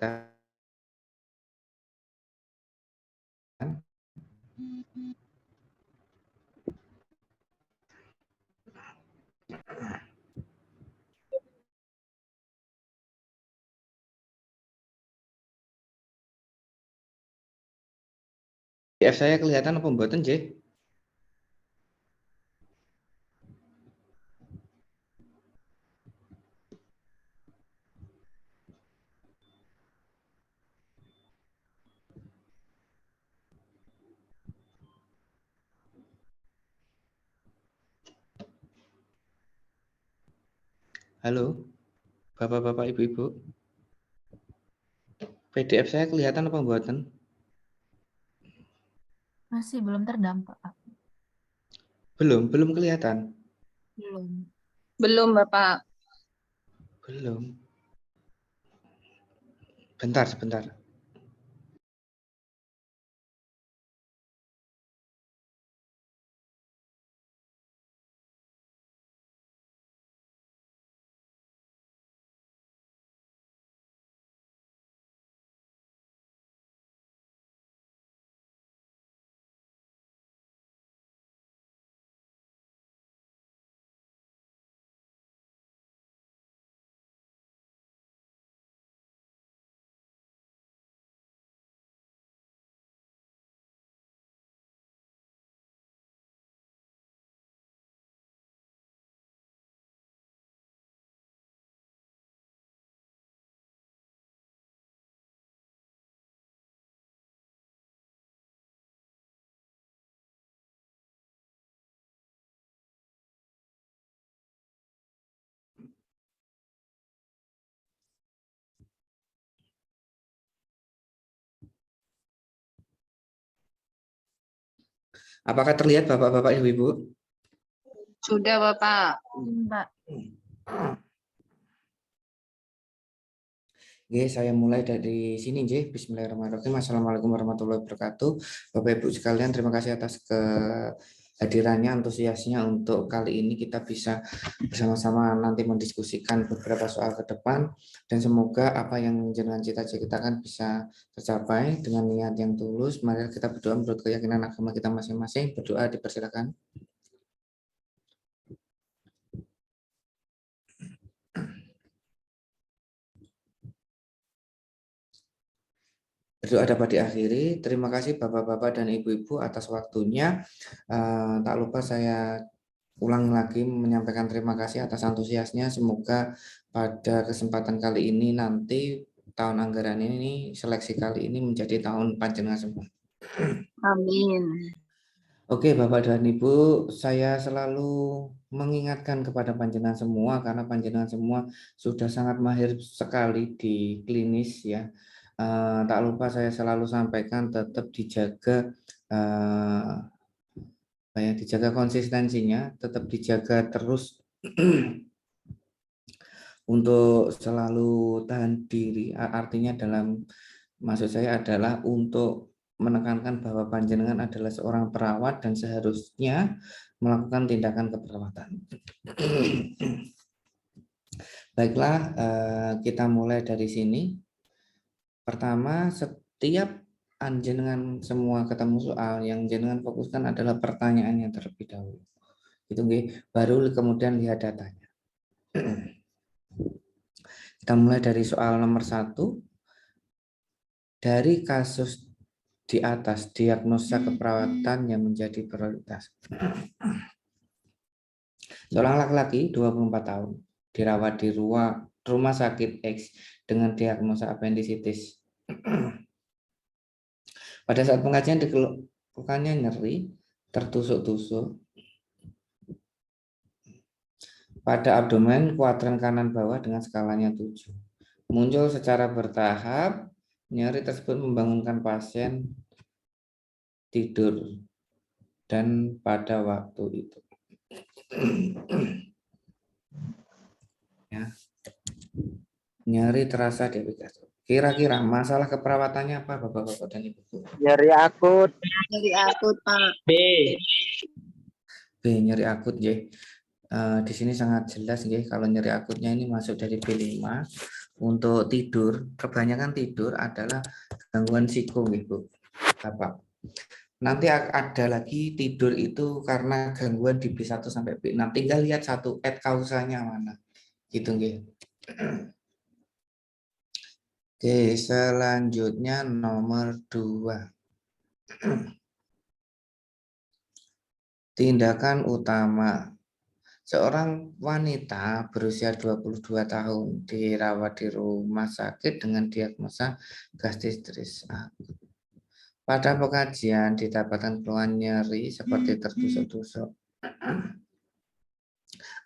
PDF saya kelihatan apa mboten, J? Halo, Bapak-bapak, Ibu-ibu. PDF saya kelihatan apa mboten? Masih belum terdampak, Pak. Belum kelihatan. Belum. Belum, Bapak. Belum. Sebentar. Apakah terlihat Bapak-bapak, Ibu-ibu? Sudah, Bapak. Mbak. Oke, saya mulai dari sini, J. Bismillahirrahmanirrahim. Assalamualaikum warahmatullahi wabarakatuh. Bapak Ibu sekalian, terima kasih atas kehadirannya, antusiasnya untuk kali ini kita bisa bersama-sama nanti mendiskusikan beberapa soal ke depan, dan semoga apa yang jenengan cita-citakan bisa tercapai dengan niat yang tulus. Mari kita berdoa menurut keyakinan agama kita masing-masing. Berdoa dipersilakan. Berdoa dapat diakhiri. Terima kasih Bapak-bapak dan Ibu-ibu atas waktunya. Tak lupa saya ulang lagi menyampaikan terima kasih atas antusiasnya. Semoga pada kesempatan kali ini nanti tahun anggaran ini, seleksi kali ini menjadi tahun panjenengan semua. Amin. Oke, Bapak dan Ibu, saya selalu mengingatkan kepada panjenengan semua karena panjenengan semua sudah sangat mahir sekali di klinis ya. Tak lupa saya selalu sampaikan tetap dijaga dijaga konsistensinya, tetap dijaga terus untuk selalu tahan diri. Artinya maksud saya adalah untuk menekankan bahwa panjenengan adalah seorang perawat dan seharusnya melakukan tindakan keperawatan. Baiklah, kita mulai dari sini. Pertama, setiap jenengan semua ketemu soal, yang jenengan fokuskan adalah pertanyaannya terlebih dahulu. Itu baru kemudian lihat datanya. Kita mulai dari soal nomor 1. Dari kasus di atas, diagnosa keperawatan yang menjadi prioritas. Seorang laki-laki 24 tahun dirawat di rumah sakit X dengan diagnosa apendisitis. Pada saat pengajian dikeluhkannya nyeri, tertusuk-tusuk pada abdomen kuadran kanan bawah dengan skalanya 7. Muncul secara bertahap, nyeri tersebut membangunkan pasien tidur dan pada waktu itu. Ya. Nyeri terasa di aplikasi. Kira-kira masalah keperawatannya apa Bapak-bapak dan Ibu? Nyeri akut. Nyeri akut, Pak. B. Nyeri akut ya. Di sini sangat jelas ya, kalau nyeri akutnya ini masuk dari B5 untuk tidur, kebanyakan tidur adalah gangguan psiko, Bu, Bapak. Nanti ada lagi tidur itu karena gangguan di B1 sampai B6. Tinggal lihat satu kausanya mana. Gitu, nggih. Oke, selanjutnya nomor 2. Tindakan utama. Seorang wanita berusia 22 tahun dirawat di rumah sakit dengan diagnosa gastritis akut. Pada pengkajian didapatkan keluhan nyeri seperti tertusuk-tusuk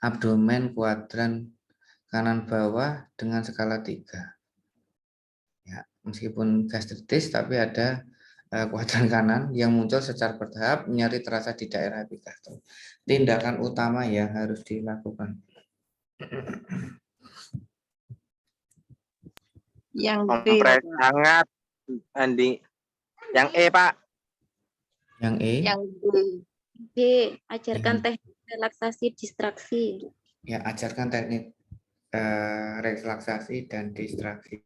abdomen kuadran kanan bawah dengan skala 3. Ya, meskipun gastritis tapi ada kuadran kanan yang muncul secara bertahap, nyeri terasa di daerah epigastrium. Tindakan utama yang harus dilakukan. Yang B, Kompres Bapak. hangat, Andi. Yang E, Pak. Yang E, Yang B. B. Ajarkan teknik relaksasi distraksi. ya ajarkan teknik relaksasi dan distraksi.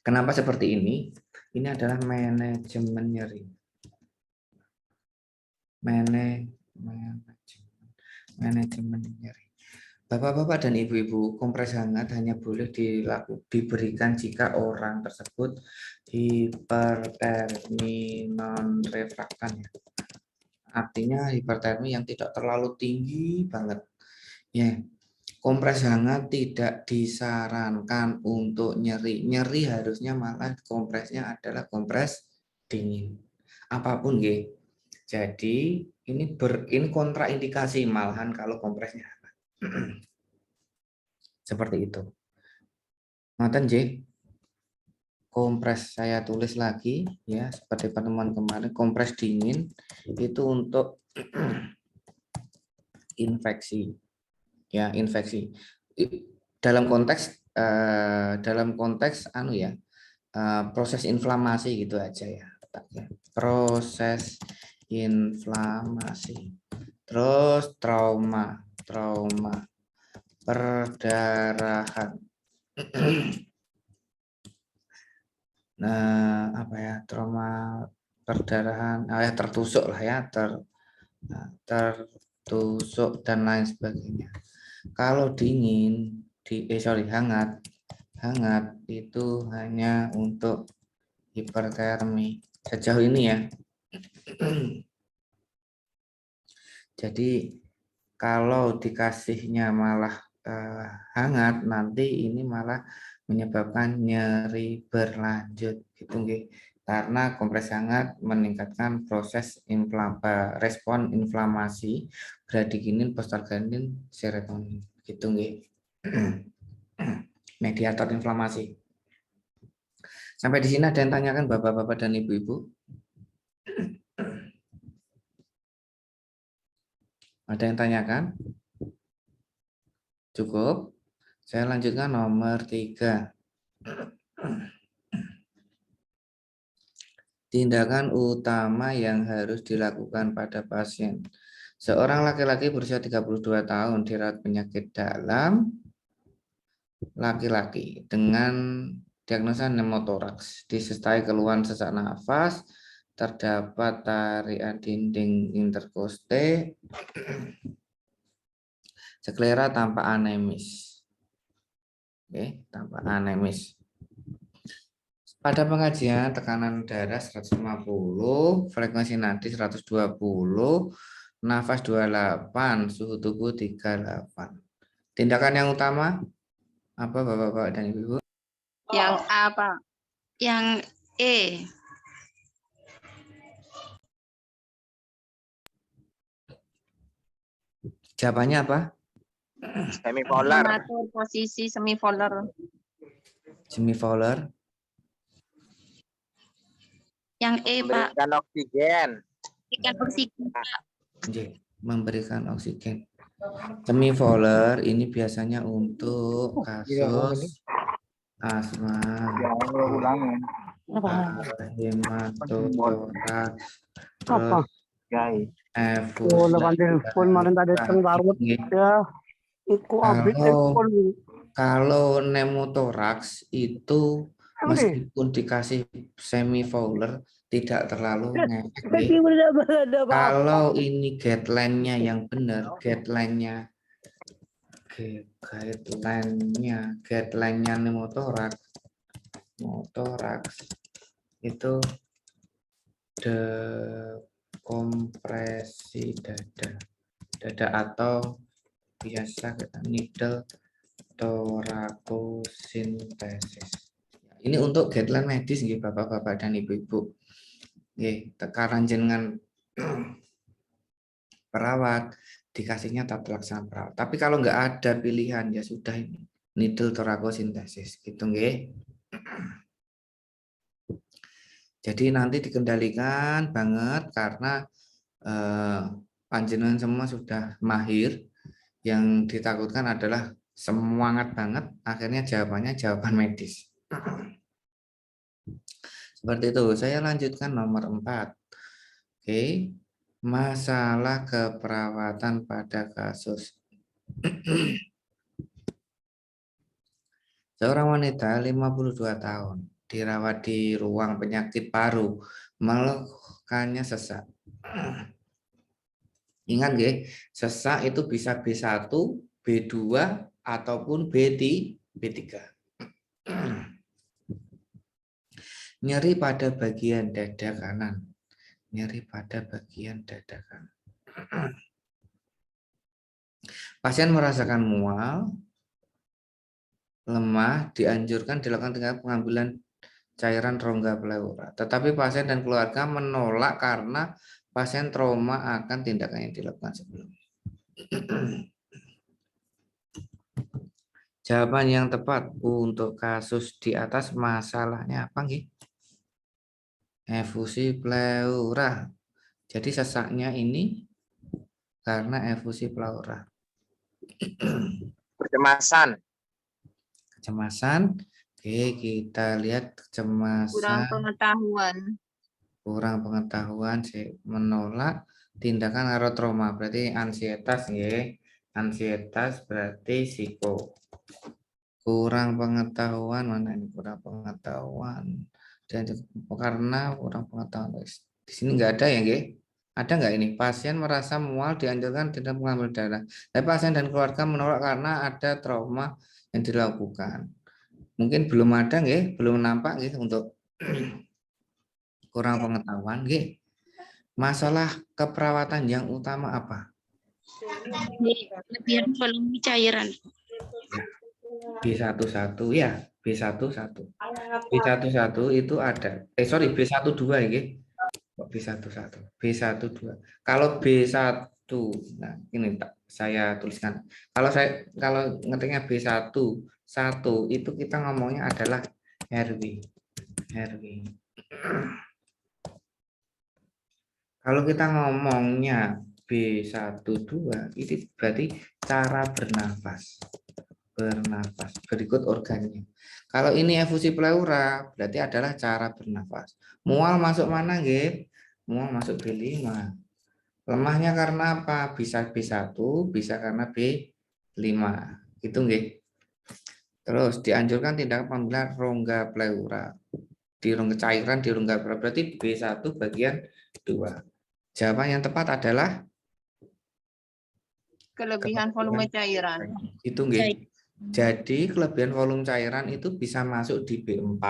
Kenapa seperti ini? Ini adalah manajemen nyeri. Manajemen nyeri. Bapak-bapak dan ibu-ibu, kompres hangat hanya boleh diberikan jika orang tersebut hipertermi non-refraktan. Artinya hipertermi yang tidak terlalu tinggi banget. Ya, kompres hangat tidak disarankan untuk nyeri. Nyeri harusnya malah kompresnya adalah kompres dingin. Apapun, nggih. Jadi ini kontraindikasi malahan kalau kompresnya hangat. Seperti itu. Ngoten nggih. Kompres saya tulis lagi ya, seperti pertemuan kemarin, kompres dingin itu untuk infeksi. Ya, infeksi. Dalam konteks proses inflamasi gitu aja ya. Proses inflamasi. Terus trauma perdarahan. Nah, apa ya, trauma perdarahan, tertusuk lah ya, tertusuk dan lain sebagainya. Kalau dingin, hangat itu hanya untuk hipertermi sejauh ini ya. Jadi kalau dikasihnya malah hangat, nanti ini malah menyebabkan nyeri berlanjut gitu nggih. Karena kompres hangat meningkatkan proses respon inflamasi bradikinin, prostaglandin, serotonin gitu nggih. Mediator inflamasi. Sampai di sini ada yang tanyakan Bapak-bapak dan Ibu-ibu? Ada yang tanyakan? Cukup? Saya lanjutkan nomor 3. Tindakan utama yang harus dilakukan pada pasien. Seorang laki-laki berusia 32 tahun dirawat penyakit dalam, laki-laki dengan diagnosa pneumotoraks, disertai keluhan sesak nafas, terdapat tarian dinding interkoste, sklera tanpa anemis. Oke, tanpa anemis. Pada pengajian tekanan darah 150, frekuensi nadi 120, nafas 28, suhu tubuh 38. Tindakan yang utama apa Bapak-bapak dan Ibu? Yang A, Pak. Yang E. Jawabannya apa? Semipolar. Mengatur posisi semipolar. Semipolar. Yang E, Pak. Memberikan oksigen. Berikan oksigen, Pak. Memberikan oksigen. Semipolar ini biasanya untuk kasus asma, hematotoraks, terus Guys. Oh, efusi lepas telepon kemarin tadi pleura. tenggarut Nggih. ya. Iku update telepon. Kalau pneumothorax itu Oke. meskipun dikasih semivolar tidak terlalu ngefek. Jadi Nggih. udah ada apa-apa. Kalau ini guideline-nya yang benar, guideline-nya pneumothorax itu dekompresi dada atau biasa kita needle thoracosintesis. Ini untuk guideline medis nggih Bapak-bapak dan Ibu-ibu. Nggih, tekanan jenengan perawat dikasihnya tata laksana perawat. Tapi kalau nggak ada pilihan ya sudah ini needle thoracosintesis gitu nggih. Jadi nanti dikendalikan banget karena panjenengan semua sudah mahir. Yang ditakutkan adalah semangat banget, akhirnya jawabannya jawaban medis. Seperti itu. Saya lanjutkan nomor 4. Oke. Masalah keperawatan pada kasus. Seorang wanita 52 tahun dirawat di ruang penyakit paru, mengeluhkannya sesak. Ingat nggih, sesak itu bisa B1, B2 ataupun B3. Nyeri pada bagian dada kanan. Nyeri pada bagian dada kanan. Pasien merasakan mual, lemah, dianjurkan dilakukan dengan pengambilan cairan rongga pleura. Tetapi pasien dan keluarga menolak karena pasien trauma akan tindakan yang dilakukan sebelumnya. Jawaban yang tepat untuk kasus di atas masalahnya apa nggih? Efusi pleura. Jadi sesaknya ini karena efusi pleura. Kecemasan. Oke, kita lihat Kurang kecemasan. pengetahuan. Kurang pengetahuan, menolak tindakan atau trauma. Berarti ansietas ya. Ansietas berarti psiko. Kurang pengetahuan, mana ini kurang pengetahuan. Dan karena kurang pengetahuan. Di sini nggak ada ya, nggih? Ada nggak ini? Pasien merasa mual dianjurkan tidak mengambil darah. Tapi pasien dan keluarga menolak karena ada trauma yang dilakukan. Mungkin belum ada nggih, belum nampak nggih untuk kurang pengetahuan nggih. Masalah keperawatan yang utama apa? Kelebihan volume cairan. B11 ya, B11. B11 itu ada. B12 ya, nggih. B11. B12. Kalau B1, nah ini saya tuliskan. Kalau ngetiknya B1 itu kita ngomongnya adalah RW. Kalau kita ngomongnya B12 itu berarti cara bernafas. Berikut organnya. Kalau ini efusi pleura berarti adalah cara bernafas. Mual masuk mana nggih? Mual masuk B5. Lemahnya karena apa? Bisa B1, bisa karena B5. Gitu nggih. Terus dianjurkan tindakan pengambilan rongga pleura. Di rongga cairan di rongga pleura berarti B1 bagian 2. Jawaban yang tepat adalah Kelebihan volume cairan. Itu nggih. Jadi kelebihan volume cairan itu bisa masuk di B4,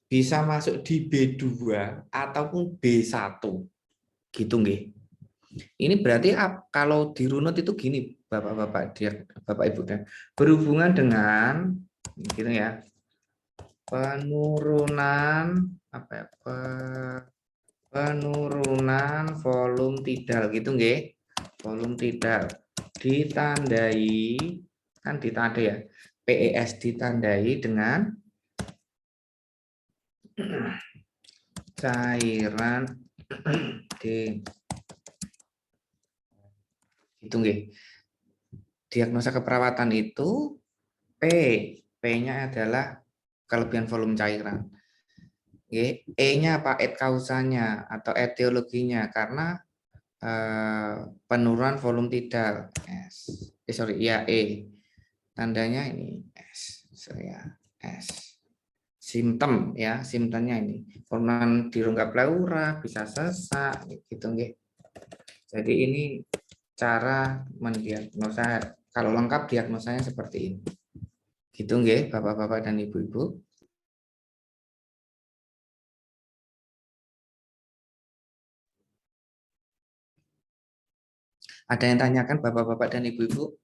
bisa masuk di B2 ataupun B1. Gitu nggih. Ini berarti kalau dirunut itu gini, Bapak-bapak, Bapak Ibu, dan berhubungan dengan gitu ya. Penurunan penurunan volume tidal gitu nggih. Volume tidal ditandai kan ditandai ya. PES ditandai dengan cairan di itu nggih. Diagnosa keperawatan itu P-nya adalah kelebihan volume cairan. E-nya apa? Et kausanya atau etiologinya karena penurunan volume tidal S. Sorry, ya E. Tandanya ini S. So, ya, S. Simptom ya, simptomnya ini penurunan di rongga pleura, bisa sesak gitu nggih. Jadi ini cara mendiagnosa, kalau lengkap diagnosanya seperti ini. Gitu nggih, Bapak-bapak dan Ibu-ibu. Ada yang tanyakan Bapak-bapak dan Ibu-ibu?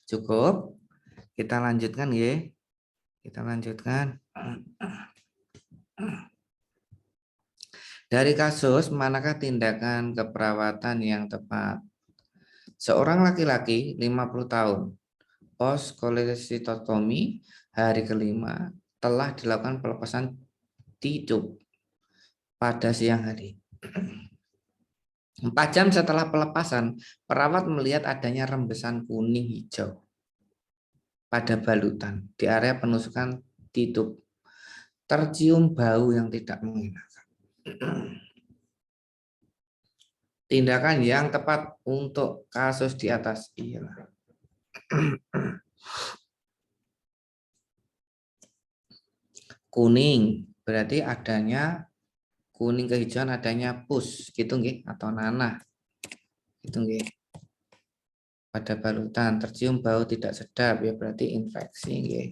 Cukup? Kita lanjutkan ya. Kita lanjutkan. Dari kasus, manakah tindakan keperawatan yang tepat? Seorang laki-laki 50 tahun, post cholecystectomy hari kelima, telah dilakukan pelepasan titub pada siang hari. 4 jam setelah pelepasan, perawat melihat adanya rembesan kuning hijau pada balutan di area penusukan titub. Tercium bau yang tidak mengenakan. Tindakan yang tepat untuk kasus di atas ialah kuning, berarti adanya kuning kehijauan, adanya pus gitu nggih, atau nanah gitu nggih. Pada balutan tercium bau tidak sedap ya, berarti infeksi nggih.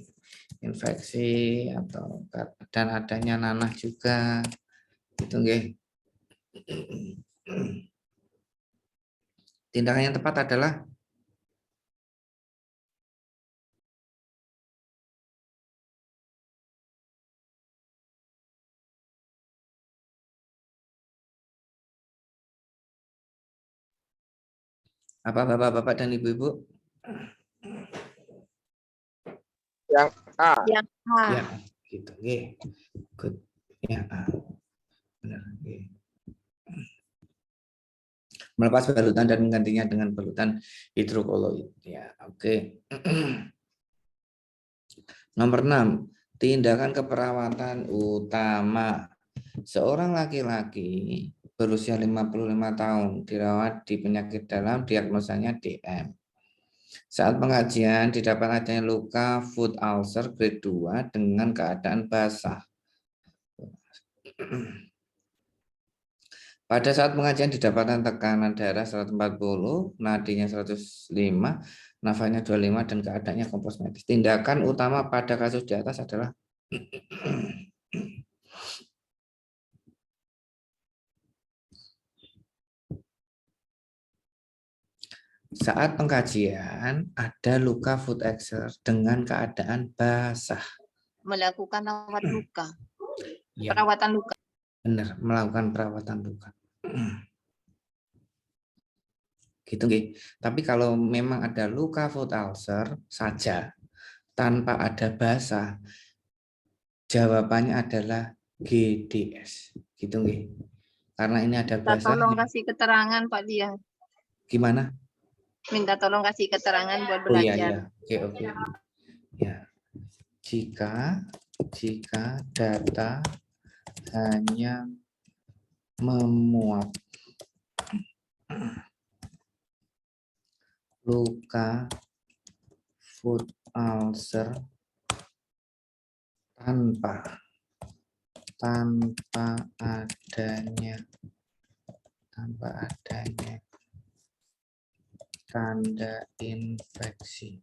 Infeksi atau dan adanya nanah juga gitu nggih. Tindakan yang tepat adalah apa, Bapak-bapak dan Ibu-ibu? Yang A. Yang A. Ya, gitu nggih. Good. Ya, benar nggih. Melepas balutan dan menggantinya dengan balutan hidrokoloid. Ya, oke. Nomor 6, tindakan keperawatan utama. Seorang laki-laki berusia 55 tahun dirawat di penyakit dalam, diagnosanya DM. Saat pengajian didapat adanya luka foot ulcer grade 2 dengan keadaan basah. Pada saat pengajian didapatkan tekanan darah 140, nadinya 105, nafasnya 25 dan keadaannya kompos medis. Tindakan utama pada kasus di atas adalah saat pengkajian ada luka foot ulcer dengan keadaan basah. Melakukan rawat luka. Ya, Perawatan luka. benar, melakukan perawatan luka. Gitu nggih. Tapi kalau memang ada luka foot ulcer saja tanpa ada basah, jawabannya adalah GDS. Gitu nggih. Karena ini ada Minta basah. tolong kasih keterangan Pak Dia. Gimana? Minta tolong kasih keterangan buat Oh iya, belajar. iya. Oke. Ya. Jika data hanya memuat luka foot ulcer tanpa adanya tanda infeksi,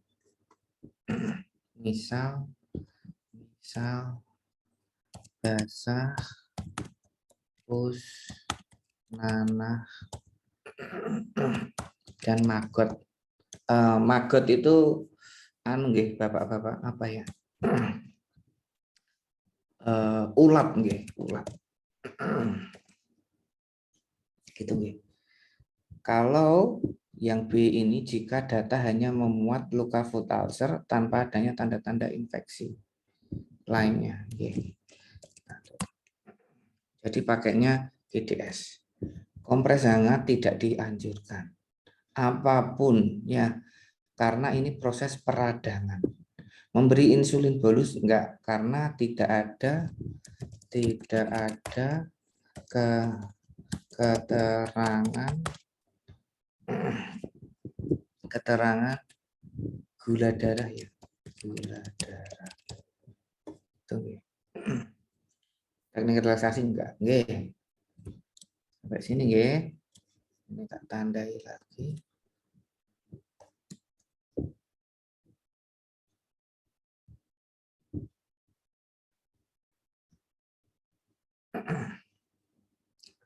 misal basah, pus, nanah, dan maggot. Maggot itu nggih, Bapak-bapak, apa ya? Ulat nggih, ulat. Gitu nggih. Kalau yang B ini jika data hanya memuat luka foot ulcer tanpa adanya tanda-tanda infeksi lainnya. Jadi pakainya GDS. Kompres hangat tidak dianjurkan. Apapun ya, karena ini proses peradangan. Memberi insulin bolus enggak, karena tidak ada tidak ada keterangan gula darah ya, gula darah. Itu nggih. Teknik relaksasi enggak? Nggih. Sampai sini nggih. Ini tak tandai lagi.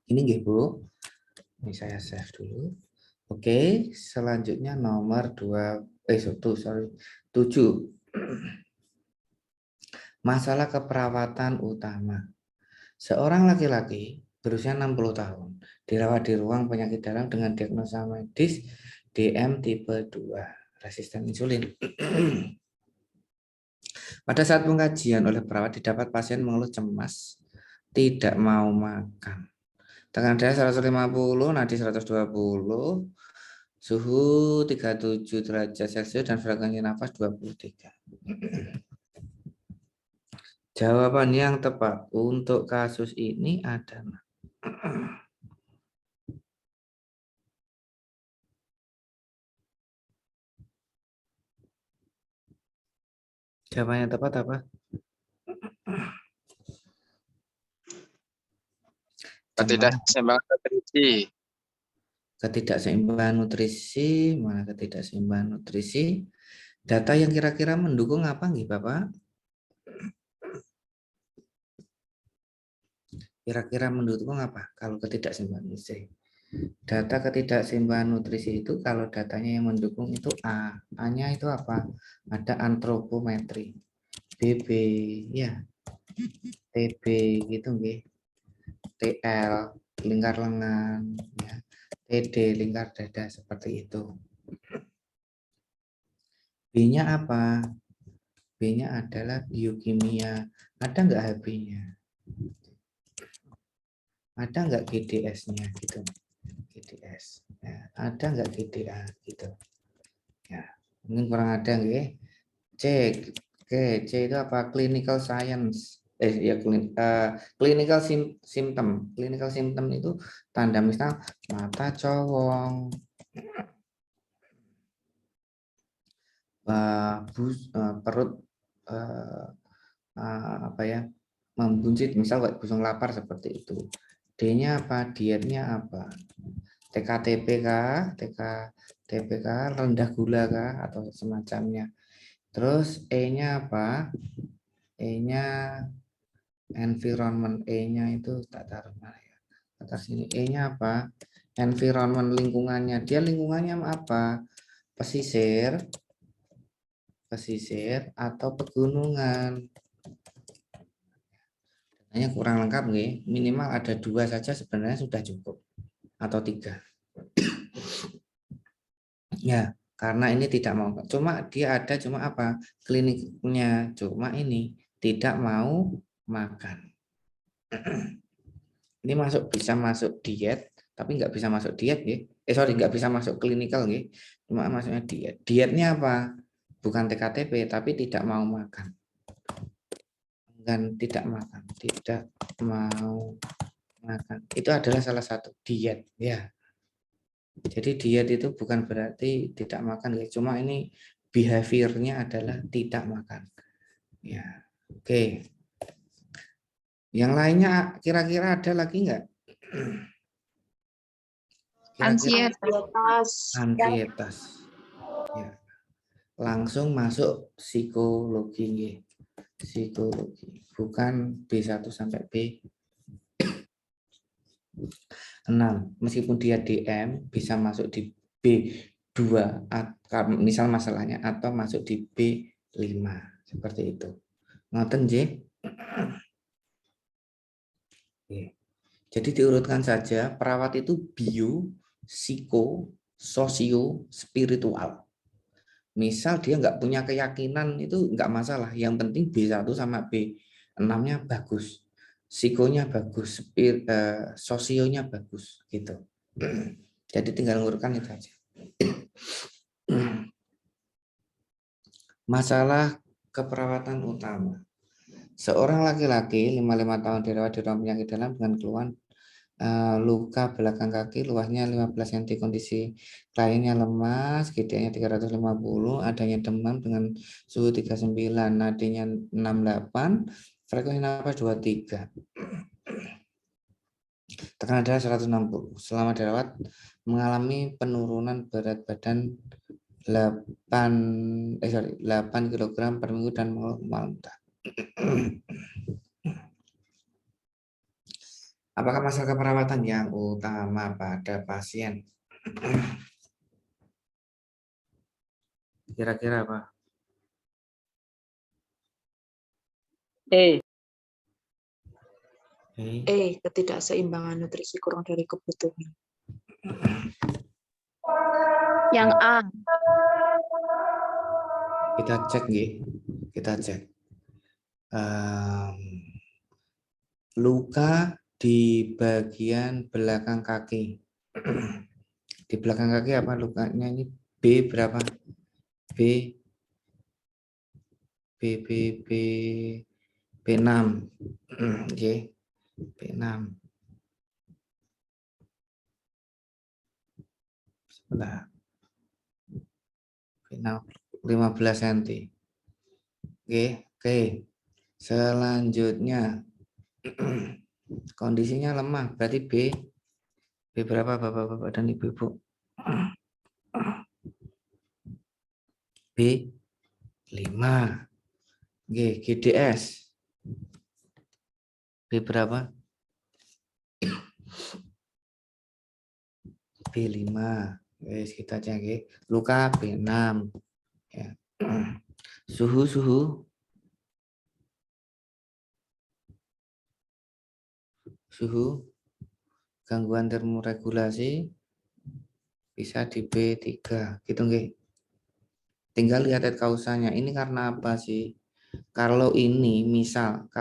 Ini nggih, Bu. Ini saya save dulu. Oke, selanjutnya nomor 7. Masalah keperawatan utama. Seorang laki-laki berusia 60 tahun dirawat di ruang penyakit dalam dengan diagnosa medis DM tipe 2, resisten insulin. Pada saat pengkajian oleh perawat didapat pasien mengeluh cemas, tidak mau makan. Tekanan darah 150, nadi 120, suhu 37 derajat Celcius dan frekuensi nafas 23. Jawaban yang tepat untuk kasus ini adalah jawabannya tepat apa? Ketidakseimbangan nutrisi. Ketidakseimbangan nutrisi, mana ketidakseimbangan nutrisi? Data yang kira-kira mendukung apa nih Bapak? Kira-kira mendukung apa kalau ketidakseimbangan nutrisi? Data ketidakseimbangan nutrisi itu kalau datanya yang mendukung itu A. A-nya itu apa? Ada antropometri. BB, ya. TB gitu nggih. TL, lingkar lengan, ya. TD, lingkar dada, seperti itu. B-nya apa? B-nya adalah biokimia. Ada nggak HB-nya? Ada nggak GDS-nya gitu? GDS. Ya, ada nggak GDA gitu? Ya, mungkin kurang ada nggih. C. Oke, C itu apa? Clinical science. Clinical symptom. Clinical symptom itu tanda misal mata cowong, perut apa ya, membuncit, misal kayak busung lapar seperti itu. D-nya apa? Dietnya apa? TKTP kah? TKTP kah? Rendah gula kah? Atau semacamnya. Terus E-nya apa? E-nya environment. E-nya itu tak taruh mana ya? Atas sini. E-nya apa? Environment, lingkungannya. Dia lingkungannya apa? Pesisir atau pegunungan. Hanya kurang lengkap nih, minimal ada 2 saja sebenarnya sudah cukup, atau 3. Ya, karena ini tidak mau, cuma dia ada cuma apa? Kliniknya cuma ini tidak mau makan. Ini bisa masuk diet, tapi nggak bisa masuk diet ya. Nggak bisa masuk klinikal ya. Cuma masuknya diet. Dietnya apa? Bukan TKTP, tapi tidak mau makan. Dan tidak mau makan. Itu adalah salah satu diet ya. Jadi diet itu bukan berarti tidak makan ya, cuma ini behaviornya adalah tidak makan. Ya, oke. Yang lainnya kira-kira ada lagi enggak? Ansietas. Ya. Langsung masuk psikologi. Psikologi, bukan B1 sampai B6. Meskipun dia DM bisa masuk di B2 misal masalahnya, atau masuk di B5 seperti itu. Ngoten nggih. Jadi diurutkan saja, perawat itu bio, psiko, sosio, spiritual. Misal dia nggak punya keyakinan itu nggak masalah, yang penting B1 sama B6-nya bagus, psikonya bagus, sosionya bagus gitu. Jadi tinggal ngurutkan itu aja. Masalah keperawatan utama. Seorang laki-laki 55 tahun dirawat di ruang penyakit dalam dengan keluhan luka belakang kaki luasnya 15 cm, kondisi kliennya lemas, GDA-nya 350, adanya demam dengan suhu 39, nadinya 68, frekuensi napas 23. Tekanan darah 160. Selama dirawat mengalami penurunan berat badan 8 kg per minggu dan mual muntah. Apakah masalah keperawatan yang utama pada pasien? Kira-kira apa? Ketidakseimbangan nutrisi kurang dari kebutuhan. Yang A. Kita cek nggih. Kita cek. Luka di bagian belakang kaki. Di belakang kaki apa lukanya ini? B berapa? B6. Oke. B6. Sebentar. B6 15 cm. Oke. Selanjutnya kondisinya lemah, berarti B berapa Bapak-bapak dan Ibu-ibu? B5. GDS B berapa? B5. Wes kita cek. Luka B6. Ya. Suhu gangguan termoregulasi bisa di B3 gitu nggih. Tinggal lihat kausanya. Ini karena apa sih? Kalau ini misal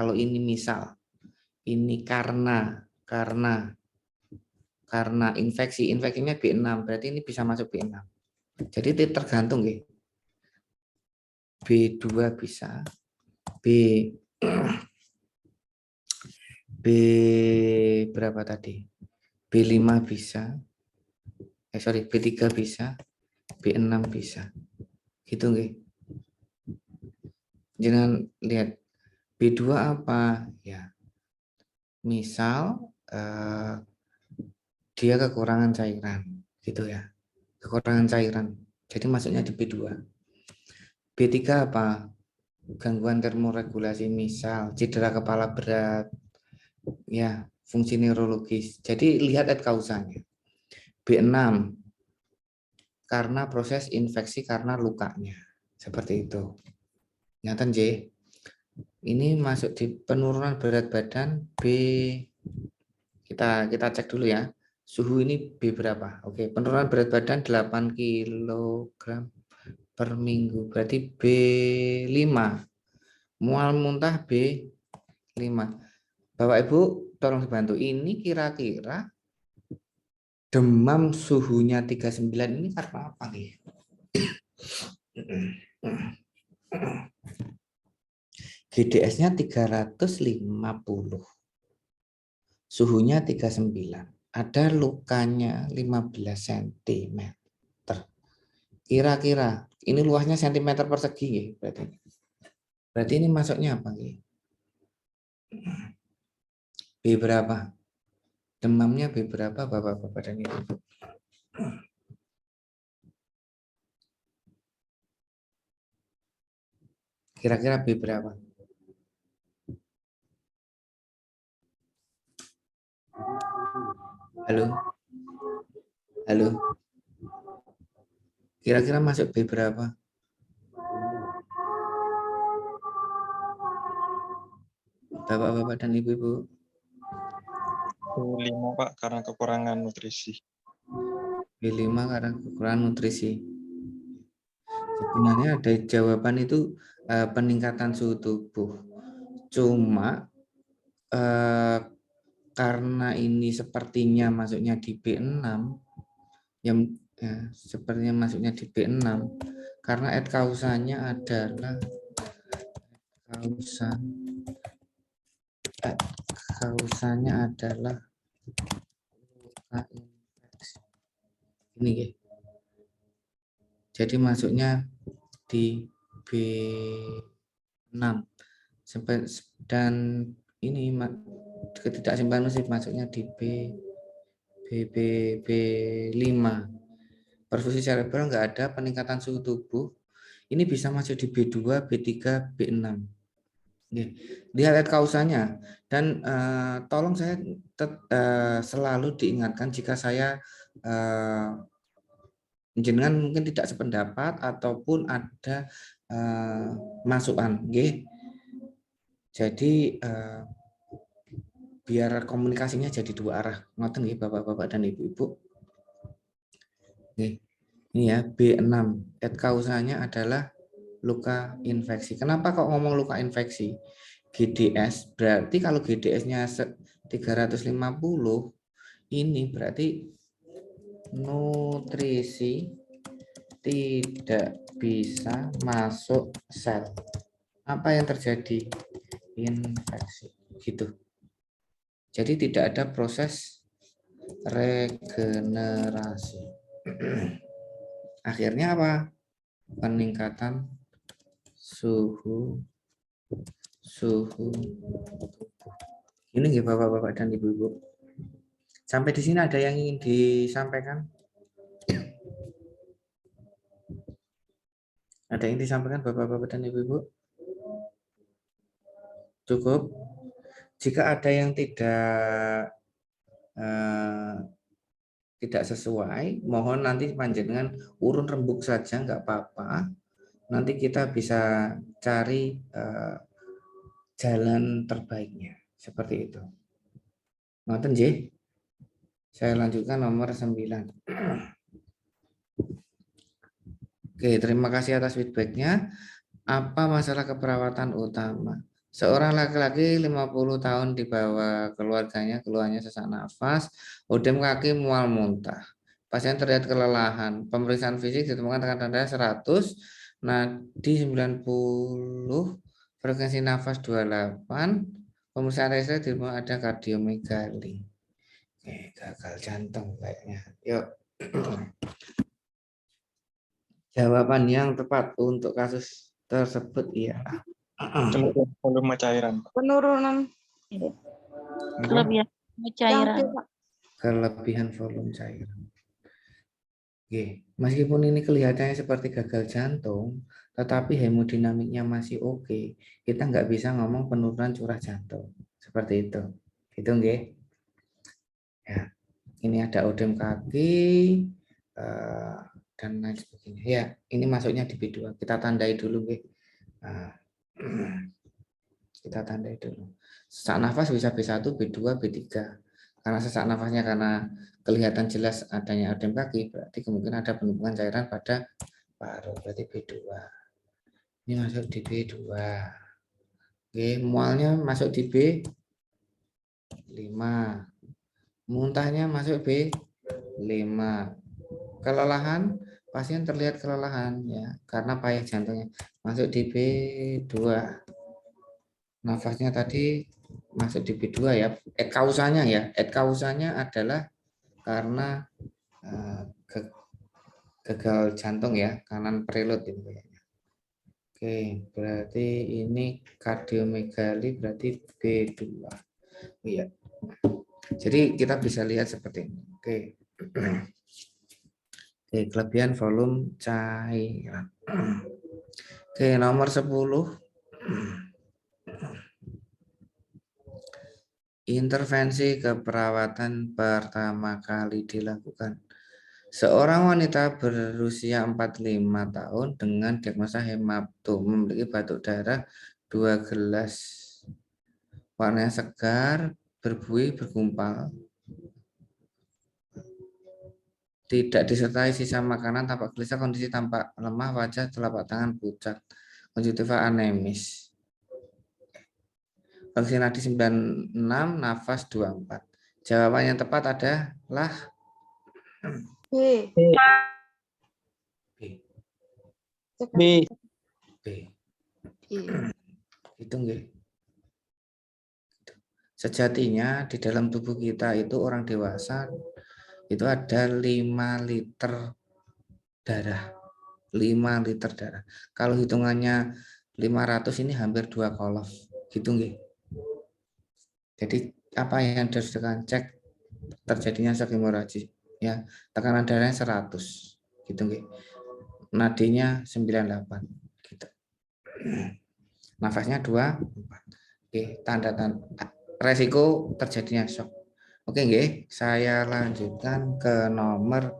ini karena infeksinya B6, berarti ini bisa masuk B6. Jadi tergantung nggih. B2 bisa, B berapa tadi? B5 bisa. B3 bisa, B6 bisa. Gitu nggih. Jangan lihat B2 apa ya. Misal dia kekurangan cairan gitu ya. Kekurangan cairan. Jadi masuknya di B2. B3 apa? Gangguan termoregulasi, misal cedera kepala berat. Ya, fungsi neurologis. Jadi lihat kausanya. B6 karena proses infeksi karena lukanya. Seperti itu. Nyata J. Ini masuk di penurunan berat badan B. Kita cek dulu ya. Suhu ini B berapa? Oke, penurunan berat badan 8 kg per minggu. Berarti B5. Mual muntah B5. Bapak Ibu tolong dibantu. Ini kira-kira demam suhunya 39 ini karena apa nih? GDS-nya 350. Suhunya 39. Ada lukanya 15 cm. Kira-kira ini luasnya cm persegi ya, berarti ini masuknya apa nih? B berapa? Demamnya B berapa Bapak-bapak dan Ibu? Kira-kira B berapa? Halo. Kira-kira masuk B berapa? Bapak-bapak dan Ibu-ibu. B5 Pak, karena kekurangan nutrisi. B5 karena kekurangan nutrisi. Sebenarnya ada jawaban itu peningkatan suhu tubuh. Cuma karena ini sepertinya masuknya di B6, yang sepertinya masuknya di B6, karena kausanya adalah kausa kausanya adalah luka infeksi. Ini ya. Jadi masuknya di B6 sampai dan ini ketidakseimbangan musik masuknya di B5. Perfusi cerebral nggak ada, peningkatan suhu tubuh ini bisa masuk di B2, B3, B6. Lihat kausanya dan tolong saya selalu diingatkan jika saya jenengan mungkin tidak sependapat ataupun ada masukan, jadi biar komunikasinya jadi dua arah, ngoten nggih Bapak-bapak dan Ibu-ibu. Ini ya B6, kausanya adalah luka infeksi. Kenapa kok ngomong luka infeksi? GDS berarti kalau GDS-nya 350 ini berarti nutrisi tidak bisa masuk sel. Apa yang terjadi? Infeksi. Gitu. Jadi tidak ada proses regenerasi. Akhirnya apa? Peningkatan suhu tubuh. Ini nggih Bapak-bapak dan Ibu-ibu. Sampai di sini ada yang ingin disampaikan? Ada yang disampaikan Bapak-bapak dan Ibu-ibu? Cukup? Jika ada yang tidak sesuai, mohon nanti panjenengan urun rembuk saja, nggak apa-apa. Nanti kita bisa cari jalan terbaiknya seperti itu. Ngoten nggih. Saya lanjutkan nomor 9. Oke, terima kasih atas feedbacknya. Apa masalah keperawatan utama? Seorang laki-laki 50 tahun di bawah keluarganya, keluhannya sesak nafas, odem kaki, mual muntah. Pasien terlihat kelelahan. Pemeriksaan fisik ditemukan tekanan darah 100, nadi 90, frekuensi nafas 28, pemeriksaan rese ditemukan ada kardiomegali. Oke, gagal jantung kayaknya. Yuk. Jawaban yang tepat untuk kasus tersebut ya. Kelebihan volume cairan. Penurunan Kelebihan cairan. Kelebihan volume cairan. Oke, meskipun ini kelihatannya seperti gagal jantung, tetapi hemodinamiknya masih oke. Kita nggak bisa ngomong penurunan curah jantung. Seperti itu. Gitu nggih. Ya. Ini ada odem kaki dan lain sebagainya. Ya, ini masuknya di B2. Kita tandai dulu nggih. Kita tandai dulu. Sesak nafas bisa B1, B2, B3. Karena sesak nafasnya karena kelihatan jelas adanya odem kaki, berarti kemungkinan ada penumpukan cairan pada paru, berarti B2. Ini masuk di B2. Oke, mualnya masuk di B5. Muntahnya masuk B5. Kelelahan, pasien terlihat kelelahan ya karena payah jantungnya, masuk di B2. Nafasnya tadi masuk di B2 ya. Kausanya ya. Kausanya adalah karena gagal jantung ya, kanan prelude ini kayaknya. Oke, berarti ini kardiomegali berarti B2. Iya. Jadi kita bisa lihat seperti ini. Oke. Oke, kelebihan volume cairan. Oke, nomor 10. Intervensi keperawatan pertama kali dilakukan. Seorang wanita berusia 45 tahun dengan diagnosa hematom, memiliki batuk darah 2 gelas. Warnanya segar, berbuih, bergumpal. Tidak disertai sisa makanan, tampak gelisah, kondisi tampak lemah, wajah, telapak tangan pucat, konjungtiva anemis. Vaksinasi 96, nafas 24. Jawaban yang tepat adalah B. B. B. Iya. Hitung nggih. Sejatinya di dalam tubuh kita itu orang dewasa itu ada 5 liter darah. 5 liter darah. Kalau hitungannya 500 ini hampir 2 kolof. Gitu nggih. Jadi apa yang harus dicek terjadinya shock hemorragis ya, tekanan darahnya 100 gitu nggih. Nadinya 98 gitu. Nafasnya 2, 4. Oke, tanda-tanda resiko terjadinya shock. Oke nggih, saya lanjutkan ke nomor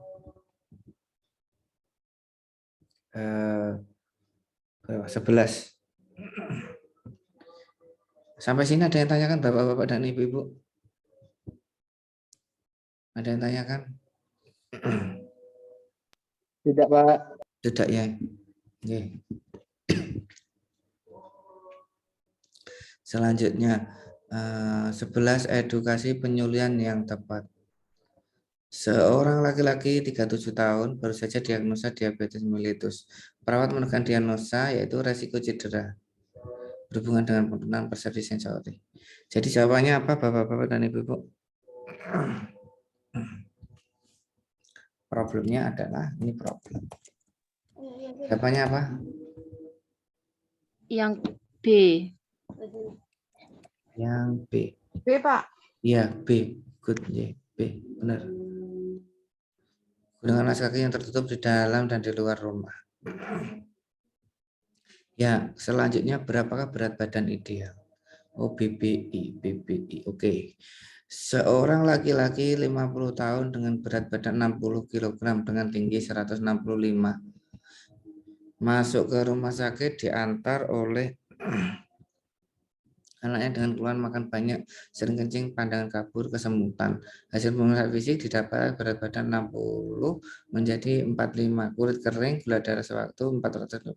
11. Sampai sini ada yang tanyakan Bapak-bapak dan Ibu-ibu? Ada yang tanyakan? Tidak, Pak. Tidak ya. Oke. Selanjutnya 11 edukasi penyulian yang tepat. Seorang laki-laki 37 tahun baru saja diagnosa diabetes mellitus. Perawat menekan diagnosa yaitu resiko cedera berhubungan dengan penurunan persepsi sensori. Jadi jawabannya apa Bapak-bapak dan Ibu-ibu? Problemnya adalah ini problem. Jawabannya apa? Yang B. Yang B. B, Pak. Iya, B. Good, ya. B. Benar. Dengan alas kaki yang tertutup di dalam dan di luar rumah. Ya, selanjutnya berapakah berat badan ideal? Oh, BBI, BBI. Oke. Seorang laki-laki 50 tahun dengan berat badan 60 kg dengan tinggi 165 masuk ke rumah sakit diantar oleh anaknya dengan keluhan makan banyak, sering kencing, pandangan kabur, kesemutan. Hasil pemeriksaan fisik didapat berat badan 60 menjadi 45, kulit kering, gula darah sewaktu 420.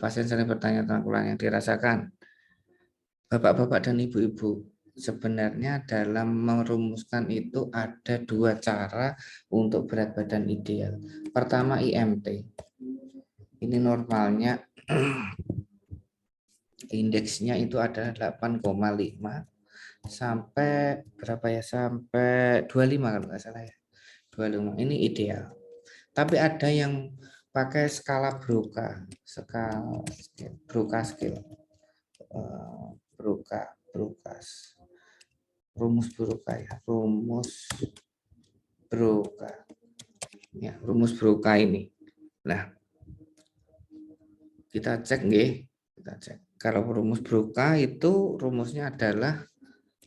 Pasien sering bertanya tentang keluhan yang dirasakan. Bapak-bapak dan ibu-ibu, sebenarnya dalam merumuskan itu ada 2 cara untuk berat badan ideal. Pertama IMT. Ini normalnya indeksnya itu adalah 8,5 sampai berapa ya, sampai 25 kalau nggak salah ya, 25 ini ideal. Tapi ada yang pakai skala Broca, rumus Broca ya, rumus Broca ini. Nah, kita cek nggih, kita cek. Kalau rumus Broca itu rumusnya adalah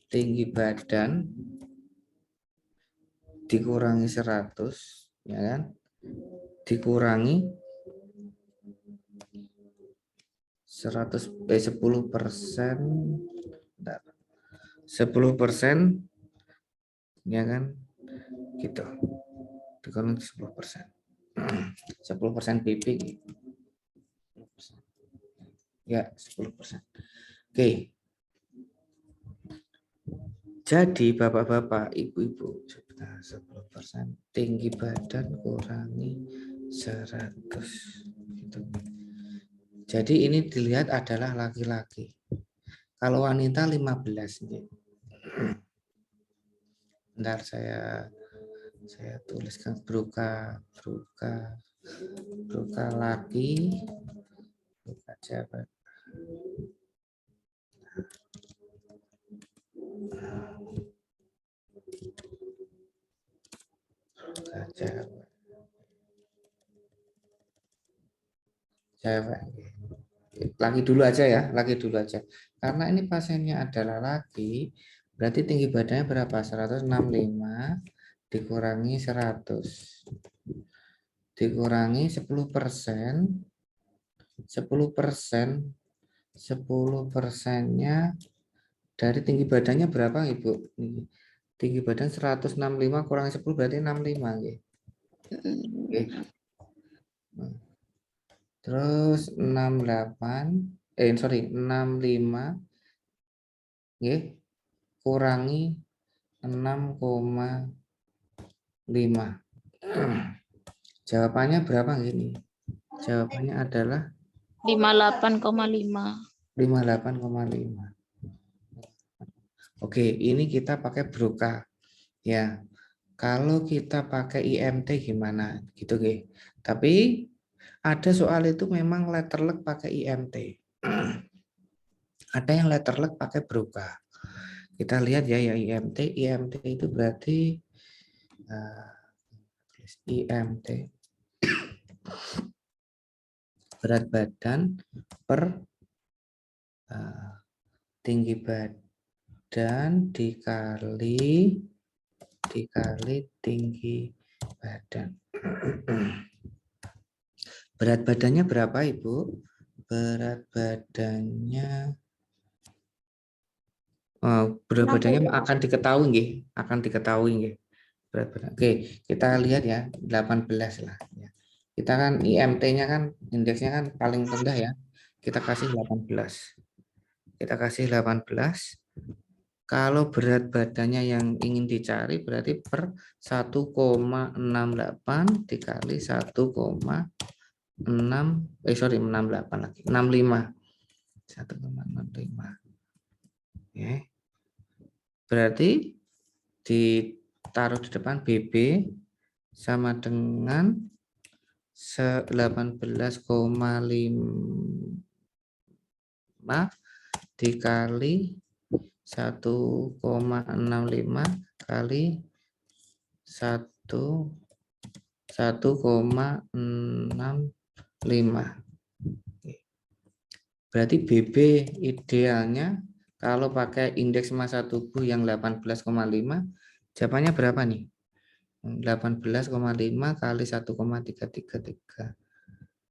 tinggi badan dikurangi 100, ya kan? Dikurangi 10%, 10%, ya kan? Gitu. Dikurangi 10%. 10% PP gitu. Ya, 10%. Oke. Jadi Bapak-bapak, Ibu-ibu, 10% tinggi badan kurangi 100. Gitu. Jadi ini dilihat adalah laki-laki. Kalau wanita 15. Bentar saya tuliskan Broca laki, Broca cewek. Cewek. Laki dulu aja ya, laki dulu aja. Karena ini pasiennya adalah laki, berarti tinggi badannya berapa? 165 dikurangi 100. Dikurangi 10%. 10%nya dari tinggi badannya berapa, Ibu? Tinggi badan 165 kurangi 10 berarti 65 nggih. Oke. Terus 65 nggih kurangi 6,5. Jawabannya berapa gini? Jawabannya adalah 58,5. 58,5. Oke, ini kita pakai Broca. Ya, kalau kita pakai IMT gimana? Gitu, Ge. Tapi ada soal itu memang letterleg pakai IMT. Ada yang letterleg pakai Broca. Kita lihat ya, IMT. IMT itu berarti IMT berat badan per tinggi badan dikali tinggi badan. Berat badannya berapa, Ibu? Berat badannya berat badannya akan diketahui nggih, nggih. Berat badan. Oke, kita lihat ya, 18 lah ya. Kita kan IMT-nya kan indeksnya kan paling rendah ya. Kita kasih 18. Kita kasih 18. Kalau berat badannya yang ingin dicari berarti per 1,68 dikali 1,68 lagi. 65. 1,65. Ya. Berarti ditaruh di depan BB sama dengan 18,5 dikali 1,65 kali 1,65. Berarti BB idealnya kalau pakai indeks massa tubuh yang 18,5, jawabannya berapa nih? 18,5 kali 1,333.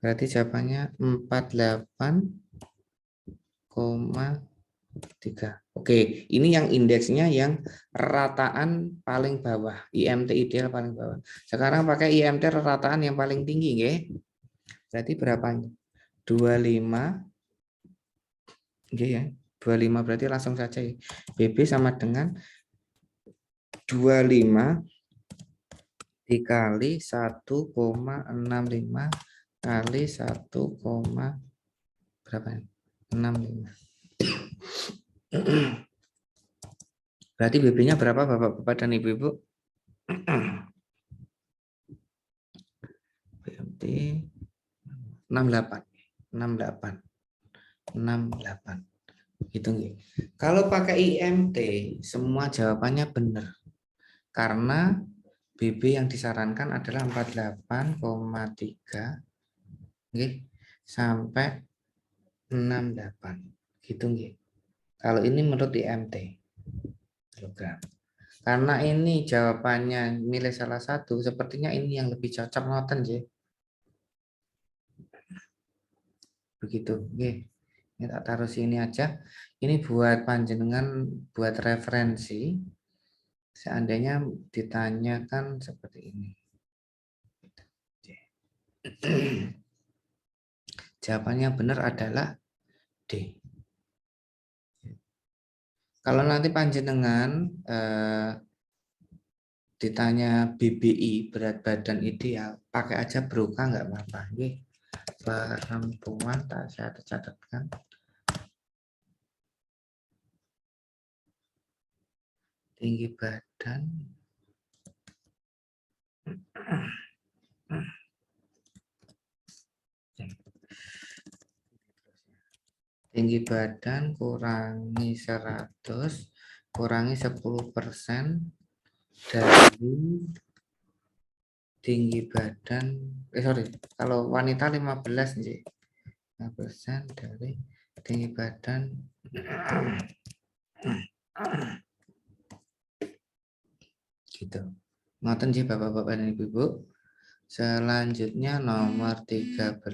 Berarti jawabannya 48,3. Oke, ini yang indeksnya yang rataan paling bawah, IMT ideal paling bawah. Sekarang pakai IMT rataan yang paling tinggi, nggih. Berarti berapa? 25. Nggih ya. 25 berarti langsung saja ya. BB sama dengan 25 dikali 1,65 kali 1, berapa? 65. Berarti BB-nya berapa Bapak-bapak dan Ibu-ibu? BMT 68. 68. Hitung ya. Kalau pakai IMT semua jawabannya benar. Karena BB yang disarankan adalah 48,3 sampai 68. Gitu nggih. Kalau ini menurut IMT kilogram. Karena ini jawabannya milih salah satu, sepertinya ini yang lebih cocok ngoten nggih. Begitu nggih. Ini tak taruh sini aja. Ini buat panjenengan, buat referensi. Seandainya ditanyakan seperti ini. Jawabannya benar adalah D. Kalau nanti panjenengan ditanya BBI, berat badan ideal, pakai aja Broca nggak apa-apa. Perempuan, saya catatkan. Tinggi badan. Tinggi badan kurangi 100, kurangi 10% dari tinggi badan. Kalau wanita 15 nih. 5% dari tinggi badan. Gitu. Ngoten sih Bapak-bapak dan Ibu-ibu. Selanjutnya nomor 13.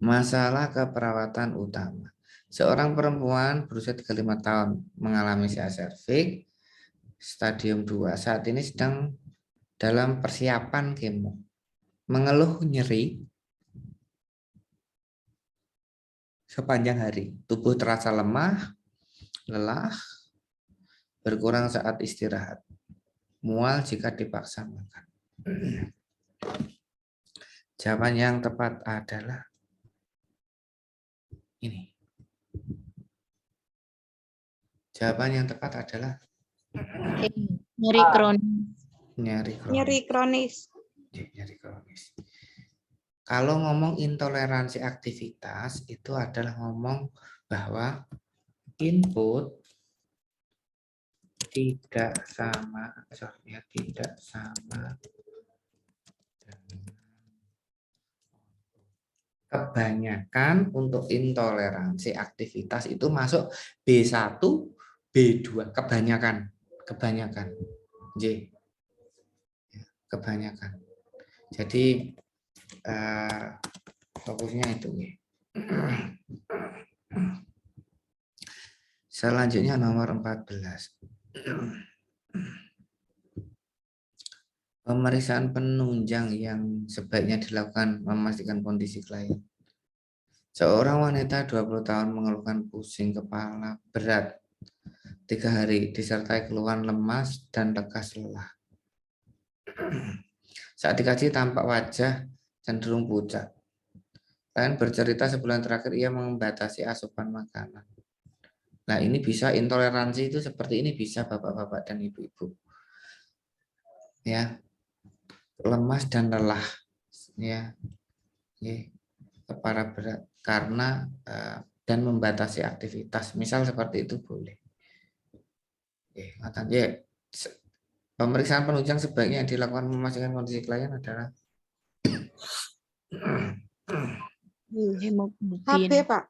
Masalah keperawatan utama. Seorang perempuan berusia 35 tahun mengalami CA serviks stadium 2. Saat ini sedang dalam persiapan kemo. Mengeluh nyeri sepanjang hari. Tubuh terasa lemah, lelah, berkurang saat istirahat. Mual jika dipaksa makan. Jawaban yang tepat adalah ini. Jawaban yang tepat adalah Nyeri kronis. nyeri kronis. Nyeri kronis. Nyeri kronis. Kalau ngomong intoleransi aktivitas itu adalah ngomong bahwa input tidak sama, tidak sama dengan kebanyakan untuk intoleransi aktivitas itu masuk B1, B2, kebanyakan. J. Kebanyakan. Jadi fokusnya itu. Selanjutnya nomor 14. Pemeriksaan penunjang yang sebaiknya dilakukan memastikan kondisi klien. Seorang wanita 20 tahun mengeluhkan pusing kepala berat 3 hari disertai keluhan lemas dan lekas lelah. Saat dikaji tampak wajah cenderung pucat. Klien bercerita sebulan terakhir ia membatasi asupan makanan. Nah, ini bisa intoleransi itu seperti ini bisa Bapak-bapak dan Ibu-ibu. Ya. Lemas dan lelah ya. Kepala berat karena dan membatasi aktivitas. Misal seperti itu boleh. Pemeriksaan penunjang sebaiknya dilakukan memastikan kondisi klien adalah Hemoglobin. HB, Pak.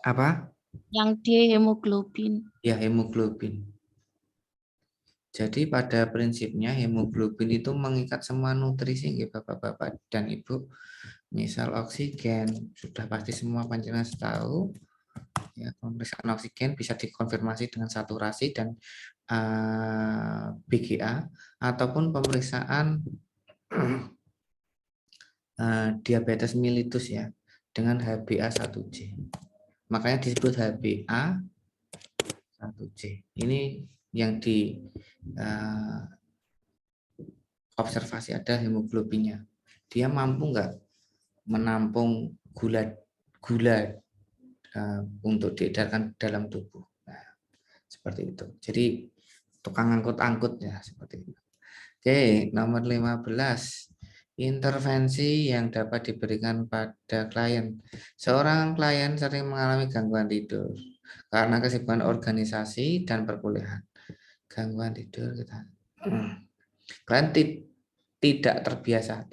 apa? Yang D hemoglobin. Ya, hemoglobin. Jadi pada prinsipnya hemoglobin itu mengikat semua nutrisi ya Bapak-bapak dan Ibu. Misal oksigen, sudah pasti semua panjenengan tahu. Ya, pemeriksaan oksigen bisa dikonfirmasi dengan saturasi dan BGA ataupun pemeriksaan diabetes mellitus ya dengan HbA1c. Makanya disebut HbA1c. Ini yang di observasi ada hemoglobinnya. Dia mampu nggak menampung gula untuk diedarkan dalam tubuh. Nah, seperti itu. Jadi tukang angkut-angkut ya seperti itu. Oke, nomor 15. Intervensi yang dapat diberikan pada klien. Seorang klien sering mengalami gangguan tidur karena kesibukan organisasi dan perkuliahan. Gangguan tidur kita. Klien tidak terbiasa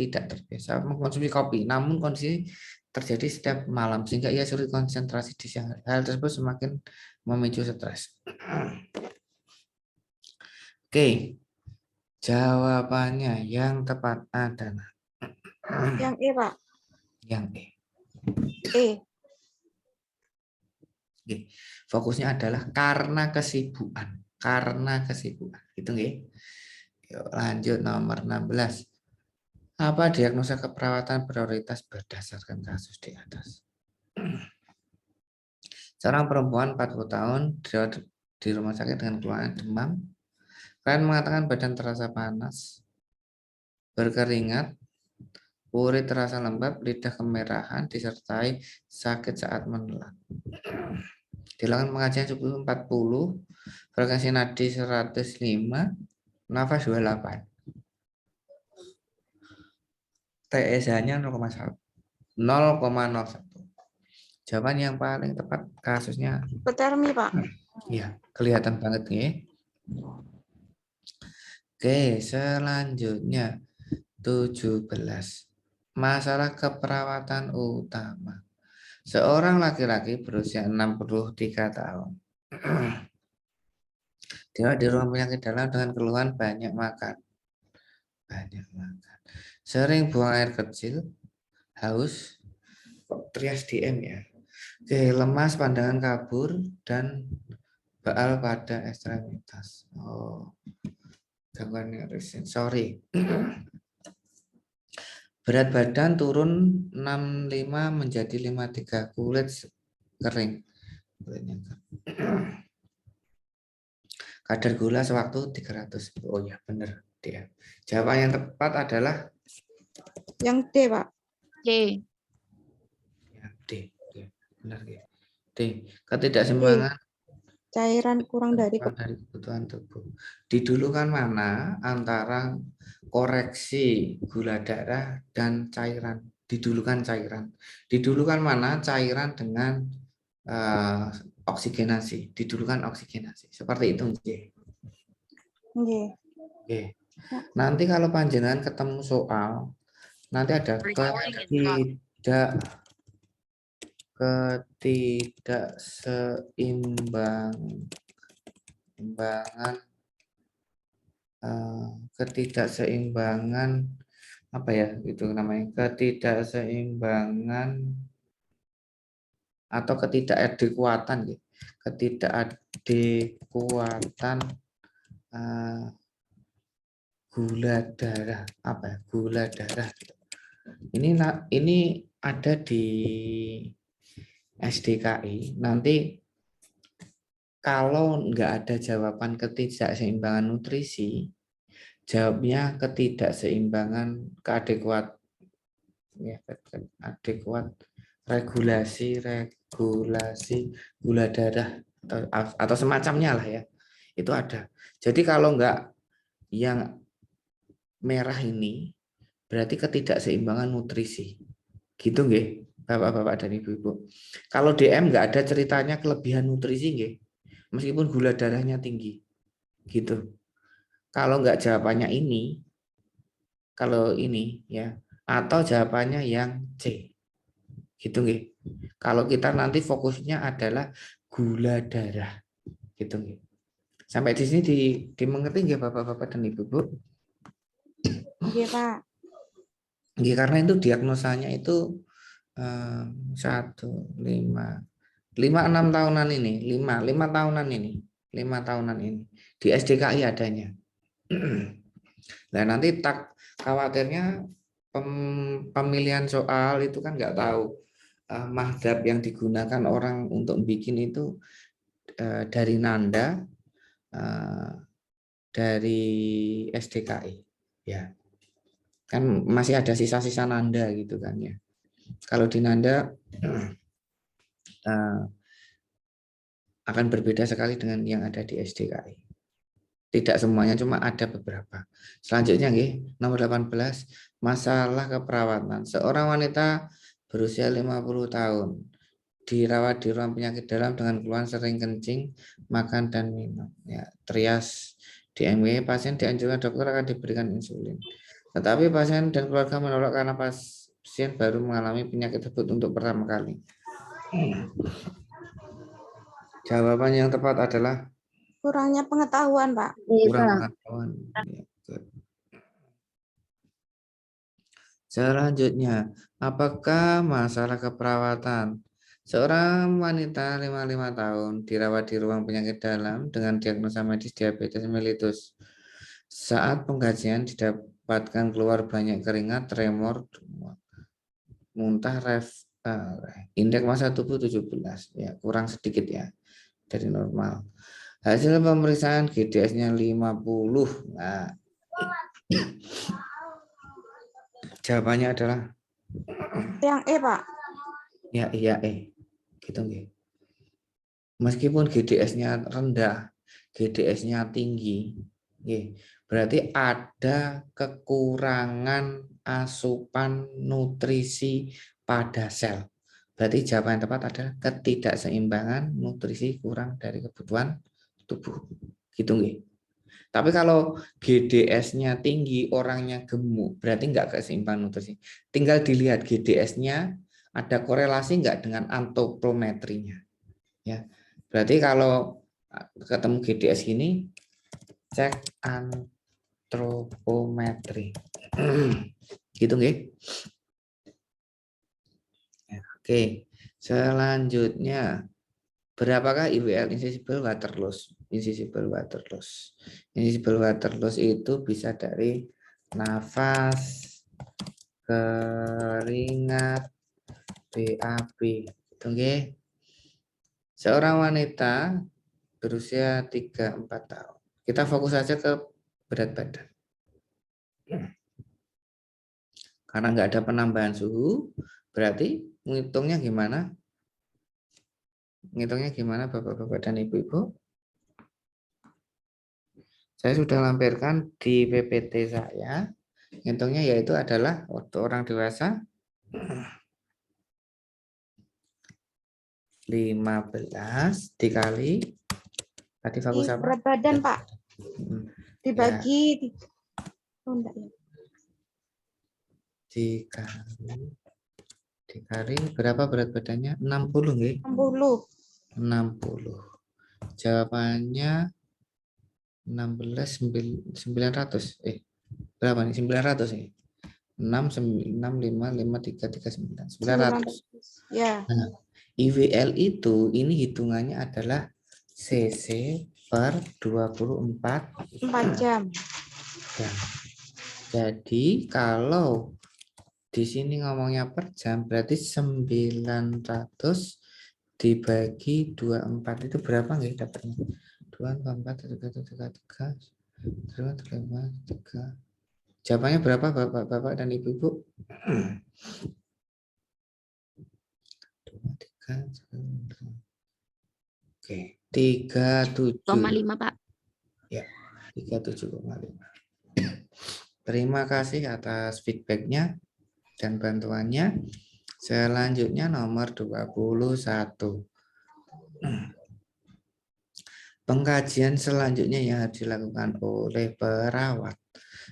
mengkonsumsi kopi, namun kondisi terjadi setiap malam sehingga ia sulit konsentrasi di siang hari. Hal tersebut semakin memicu stres. Oke, jawabannya yang tepat adalah Yang E, Pak. yang E. Oke. Fokusnya adalah karena kesibukan. Gitu nggih. Yuk, lanjut nomor 16. Apa diagnosa keperawatan prioritas berdasarkan kasus di atas? Seorang perempuan 40 tahun di rumah sakit dengan keluhan demam. Klien mengatakan badan terasa panas, berkeringat, urin terasa lembab, lidah kemerahan, disertai sakit saat menelan. Dilakukan pengajian subuh 40, frekuensi nadi 105, nafas 28. TSH-nya 0,1. Jawaban yang paling tepat kasusnya Hipotermi, Pak. ya, kelihatan banget nih. Oke, selanjutnya 17. Masalah keperawatan utama. Seorang laki-laki berusia 63 tahun. Dia di ruang penyakit dalam dengan keluhan banyak makan. Sering buang air kecil, haus, trias DM ya. Oke, lemas, pandangan kabur, dan baal pada ekstremitas. Oh, gangguan neurosensori. Berat badan turun 65 menjadi 53, kulit kering. Kadar gula sewaktu 300. Oh ya, benar dia. Jawaban yang tepat adalah Yang D, Pak. C. ya, D. Benar ya. D. Ketidakseimbangan Cairan kurang dari dari kebutuhan tubuh. Didulukan mana antara koreksi gula darah dan cairan? Didulukan cairan. Didulukan mana cairan dengan oksigenasi? Didulukan oksigenasi. Seperti itu, J. Nggih. Oke. Nanti kalau panjenengan ketemu soal, nanti ada ketidakseimbangan apa ya itu namanya, ketidakseimbangan atau ketidakadekuatan gitu. Ketidakadekuatan gula darah, apa ya? Gula darah gitu. Ini ada di SDKI. Nanti kalau nggak ada jawaban ketidakseimbangan nutrisi, jawabnya ketidakseimbangan adekuat regulasi gula darah atau semacamnya lah ya. Itu ada. Jadi kalau nggak yang merah ini berarti ketidakseimbangan nutrisi. Gitu nggih, Bapak-bapak dan Ibu-ibu. Kalau DM nggak ada ceritanya kelebihan nutrisi nggih. Meskipun gula darahnya tinggi. Gitu. Kalau nggak jawabannya ini, kalau ini ya, atau jawabannya yang C. Gitu nggih. Kalau kita nanti fokusnya adalah gula darah. Gitu nggih. Sampai di sini dimengerti nggih Bapak-bapak dan Ibu-ibu? Nggih, Pak. Nggih, karena itu diagnosanya itu 1, 5, 6 tahunan ini, 5 tahunan ini, 5 tahunan ini di SDKI adanya. Nah nanti tak khawatirnya pemilihan soal itu kan nggak tahu mahdhab yang digunakan orang untuk bikin itu dari Nanda, dari SDKI, ya kan masih ada sisa-sisa Nanda gitu kan ya. Kalau di Nanda akan berbeda sekali dengan yang ada di SDKI. Tidak semuanya, cuma ada beberapa. Selanjutnya nggih, nomor 18, masalah keperawatan. Seorang wanita berusia 50 tahun dirawat di ruang penyakit dalam dengan keluhan sering kencing, makan dan minum. Ya, trias DMW, pasien dianjurkan dokter akan diberikan insulin. Tetapi pasien dan keluarga menolak karena pasien baru mengalami penyakit tersebut untuk pertama kali. Jawaban yang tepat adalah Kurangnya pengetahuan, Pak. kurang pengetahuan. Selanjutnya, apakah masalah keperawatan? Seorang wanita 55 tahun dirawat di ruang penyakit dalam dengan diagnosa medis diabetes mellitus. Saat pengkajian didapatkan keluar banyak keringat, tremor, muntah, indeks massa tubuh 17, ya kurang sedikit ya dari normal. Hasil pemeriksaan GDS-nya 50. Nah, jawabannya adalah Yang E, Pak. ya iya gitu nggih. Meskipun GDS-nya rendah, GDS-nya tinggi, nggih, berarti ada kekurangan asupan nutrisi pada sel. Berarti jawaban yang tepat adalah ketidakseimbangan nutrisi kurang dari kebutuhan tubuh. Gitu nggih. Tapi kalau GDS-nya tinggi, orangnya gemuk, berarti enggak keseimbangan nutrisi. Tinggal dilihat GDS-nya ada korelasi enggak dengan antropometrinya. Ya. Berarti kalau ketemu GDS ini, cek antropometri. Gitu nggih. Ya, oke. Selanjutnya, berapakah IWL invisible water loss? Invisible water loss. Invisible water loss itu bisa dari nafas, keringat, BAB. Itu nggih. Seorang wanita berusia 34 tahun. Kita fokus saja ke berat badan. Karena nggak ada penambahan suhu, berarti ngitungnya gimana? Ngitungnya gimana Bapak-bapak dan Ibu-ibu? Saya sudah lampirkan di PPT saya. Hitungnya yaitu adalah waktu orang dewasa 15 dikali tadi fokus apa? Berat badan, Pak. Dibagi. Oh, enggak ya. Dikali berapa berat badannya? 60 nggih? 60. 60. Jawabannya 900. Berapa nih? 900 nih. 6, 5, 5, 3, 3, 9. 900. Ya. Nah, IWL itu ini hitungannya adalah CC per 24 4 jam. jam. Jadi kalau di sini ngomongnya per jam berarti 900 dibagi 24 itu berapa nggih dapatnya? 2, 4, 3, 3. Jawabannya berapa Bapak dan Ibu-ibu? 2, 3. Oke, 37,5 Pak. Ya, 37,5. Terima kasih atas feedbacknya dan bantuannya. Selanjutnya nomor 21. Pengkajian selanjutnya yang harus dilakukan oleh perawat.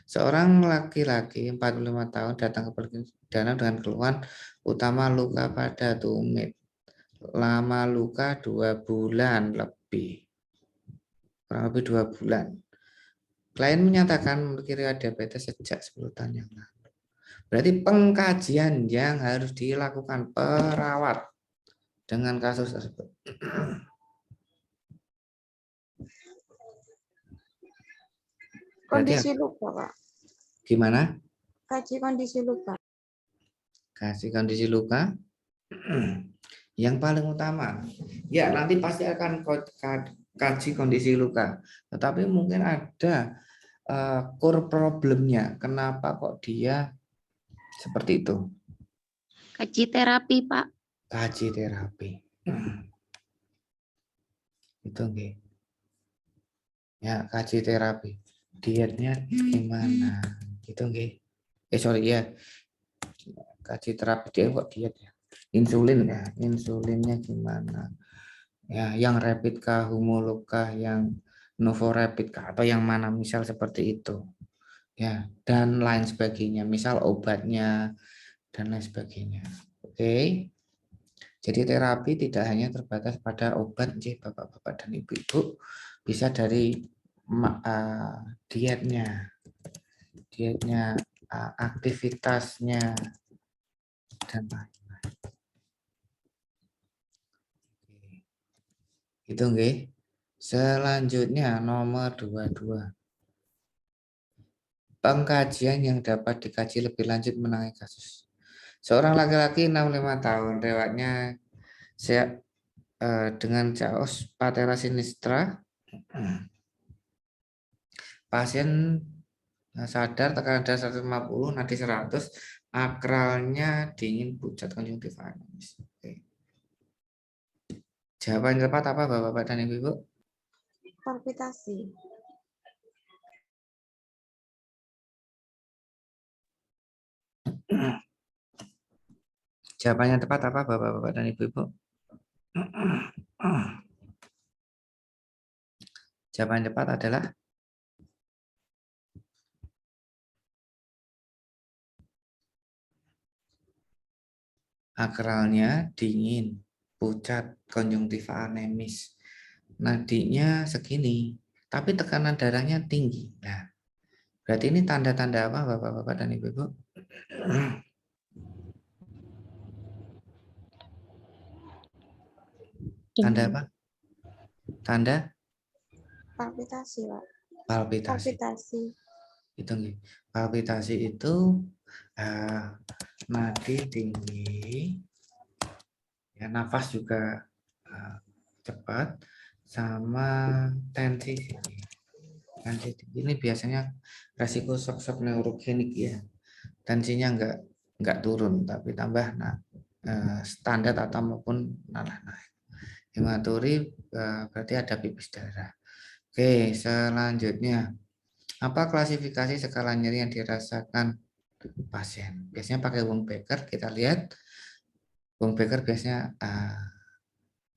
Seorang laki-laki 45 tahun datang ke perdana dengan keluhan utama luka pada tumit. Lama luka 2 bulan lebih. Kurang lebih 2 bulan. Klien menyatakan memiliki riwayat diabetes sejak 10 tahun yang lalu. Berarti pengkajian yang harus dilakukan perawat dengan kasus tersebut. Kondisi luka, Pak. Gimana? Kaji kondisi luka. Kasih kondisi luka. Yang paling utama. Ya, nanti pasti akan kaji kondisi luka. Tetapi mungkin ada core problemnya. Kenapa kok dia seperti itu? Kaji terapi, Pak. Kaji terapi. Itu nggih. Ya, kaji terapi. Dietnya gimana? Gitu nggih. Sorry ya. Kaji terapi dia kok diet ya. Insulin ya, insulinnya gimana? Ya, yang rapid kah, humulog kah, yang novorapid kah, atau yang mana misal seperti itu. Ya, dan lain sebagainya. Misal obatnya dan lain sebagainya. Oke. Jadi terapi tidak hanya terbatas pada obat, Bapak-bapak dan Ibu-ibu, bisa dari dietnya, aktivitasnya, dan lain-lain. Itu nggih. Selanjutnya nomor 22. Pengkajian yang dapat dikaji lebih lanjut mengenai kasus. Seorang laki-laki 65 tahun, riwayatnya dengan chaos patella sinistra. Pasien sadar tekanan darah 150, nadi 100, akralnya dingin, pucat, konjungtif anemis. Jawaban yang tepat apa Bapak dan Ibu? Palpitasi. Jawabannya tepat apa Bapak dan Ibu? Jawaban tepat adalah akralnya dingin, pucat, konjungtiva anemis. Nadinya segini, tapi tekanan darahnya tinggi. Nah, berarti ini tanda-tanda apa Bapak-bapak dan Ibu-ibu? Tanda apa? Tanda? Palpitasi, Pak. Palpitasi. Palpitasi. Itu nih. Palpitasi itu nadi tinggi, ya, nafas juga cepat, sama tensi tinggi. Tensi tinggi ini biasanya resiko shock neurogenik ya. Tensinya enggak turun, tapi tambah standar atau maupun malah naik. Hematuri berarti ada pipis darah. Oke, selanjutnya Apa klasifikasi skala nyeri yang dirasakan pasien? Biasanya pakai Wong Baker. Kita lihat Wong Baker biasanya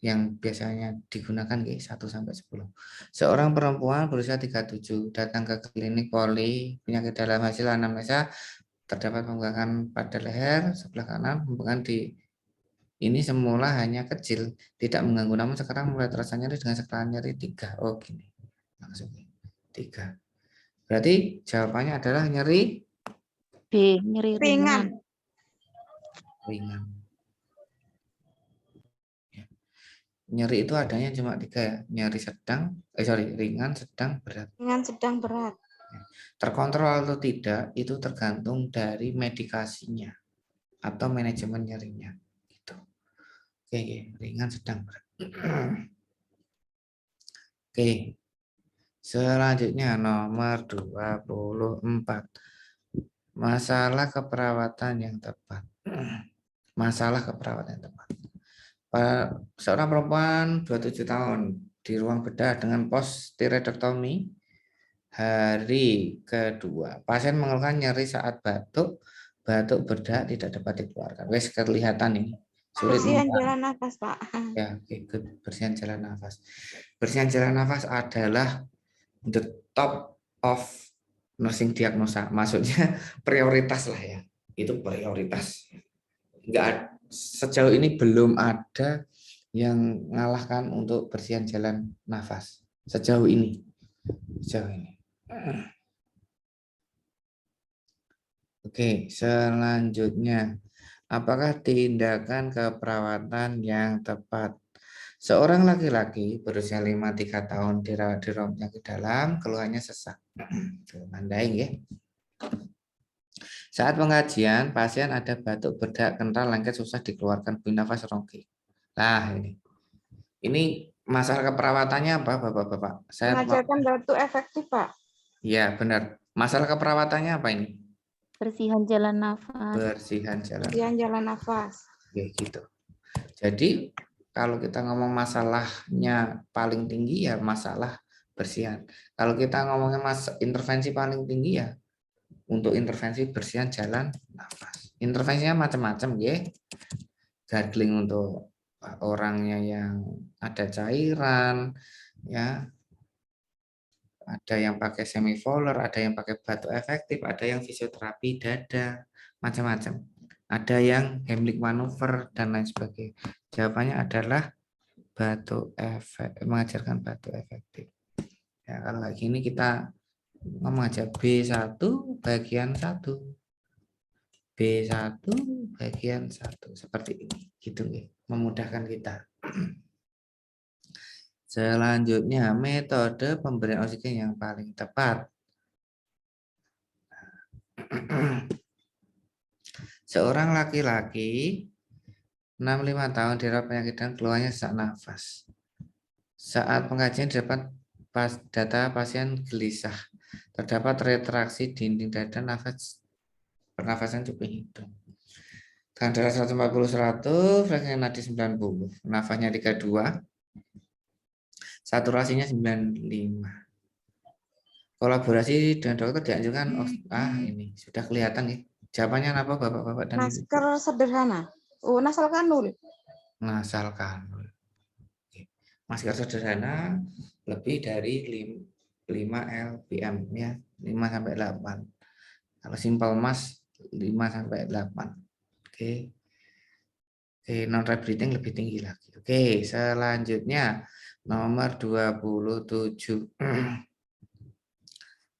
yang biasanya digunakan 1 sampai 10. Seorang perempuan berusia 37 datang ke klinik poli penyakit dalam hasil anamnesa, terdapat pembengkakan pada leher sebelah kanan, pembengkakan di ini semula hanya kecil, tidak mengganggu, namun sekarang mulai terasa nyeri dengan skala nyeri 3. Oh gini, langsung 3. Berarti jawabannya adalah nyeri B. Nyeri ringan. Ringan. Nyeri itu adanya cuma 3 ya, nyeri sedang, ringan, sedang, berat. Ringan, sedang, berat. Terkontrol atau tidak itu tergantung dari medikasinya atau manajemen nyerinya. Gitu. Oke, ringan, sedang, berat. Oke. Selanjutnya nomor 24. Masalah keperawatan yang tepat. Masalah keperawatan yang tepat. Seorang perempuan 27 tahun di ruang bedah dengan post-tiroidektomi hari kedua. Pasien mengeluhkan nyeri saat batuk berdak tidak dapat dikeluarkan. Wes kelihatan ini. Sulit Bersihan jalan nafas, Pak. ya, oke, bersihan jalan nafas. Bersihan jalan nafas adalah the top of nursing diagnosa. Maksudnya prioritas lah ya. Itu prioritas. Enggak, sejauh ini belum ada yang mengalahkan untuk bersihan jalan nafas. Sejauh ini. Oke, selanjutnya. Apakah tindakan keperawatan yang tepat? Seorang laki-laki berusia 53 tahun dirawat di ruang penyakit dalam, keluhannya sesak. Mandaing ya. Saat pengajian, pasien ada batuk, berdak, kental, lengket, susah dikeluarkan, bernafas ronki. Nah, ini masalah keperawatannya apa, Bapak-bapak? Mengajarkan batuk efektif, Pak. Ya, benar. Masalah keperawatannya apa ini? Bersihan jalan nafas. Bersihan jalan. Bersihan jalan nafas. Oke, gitu. Jadi, kalau kita ngomong masalahnya paling tinggi ya masalah bersihan. Kalau kita ngomongnya intervensi paling tinggi ya untuk intervensi bersihan jalan nafas. Intervensinya macam-macam ya. Gargling untuk orangnya yang ada cairan ya. Ada yang pakai semivolar, ada yang pakai batuk efektif, ada yang fisioterapi dada, macam-macam. Ada yang Heimlich manuver dan lain sebagainya. Jawabannya adalah mengajarkan batuk efektif. Ya, kalau kayak gini kita ngomong aja B1 bagian 1. B1 bagian 1 seperti ini. Gitu nih, memudahkan kita. Selanjutnya, metode pemberian oksigen yang paling tepat. Seorang laki-laki 65 tahun dirawat penyakit dan keluhannya sesak nafas. Saat pengajian dapat data pasien gelisah. Terdapat retraksi dinding dada, pernafasan cukup hidung. Dengan darah 140-100, frekuensi nadi 90, nafasnya 32. Saturasinya 95. Kolaborasi dengan dokter dianjurkan. Ini sudah kelihatan nih. Jawabannya apa Bapak-bapak dan Ibu? Masker sederhana. Nasal kanul. Nasal kanul. Masker sederhana lebih dari 5 lpm ya, 5 sampai 8. Kalau simple mask 5 sampai 8. Oke. Non rep breathing lebih tinggi lagi. Oke, selanjutnya nomor 27.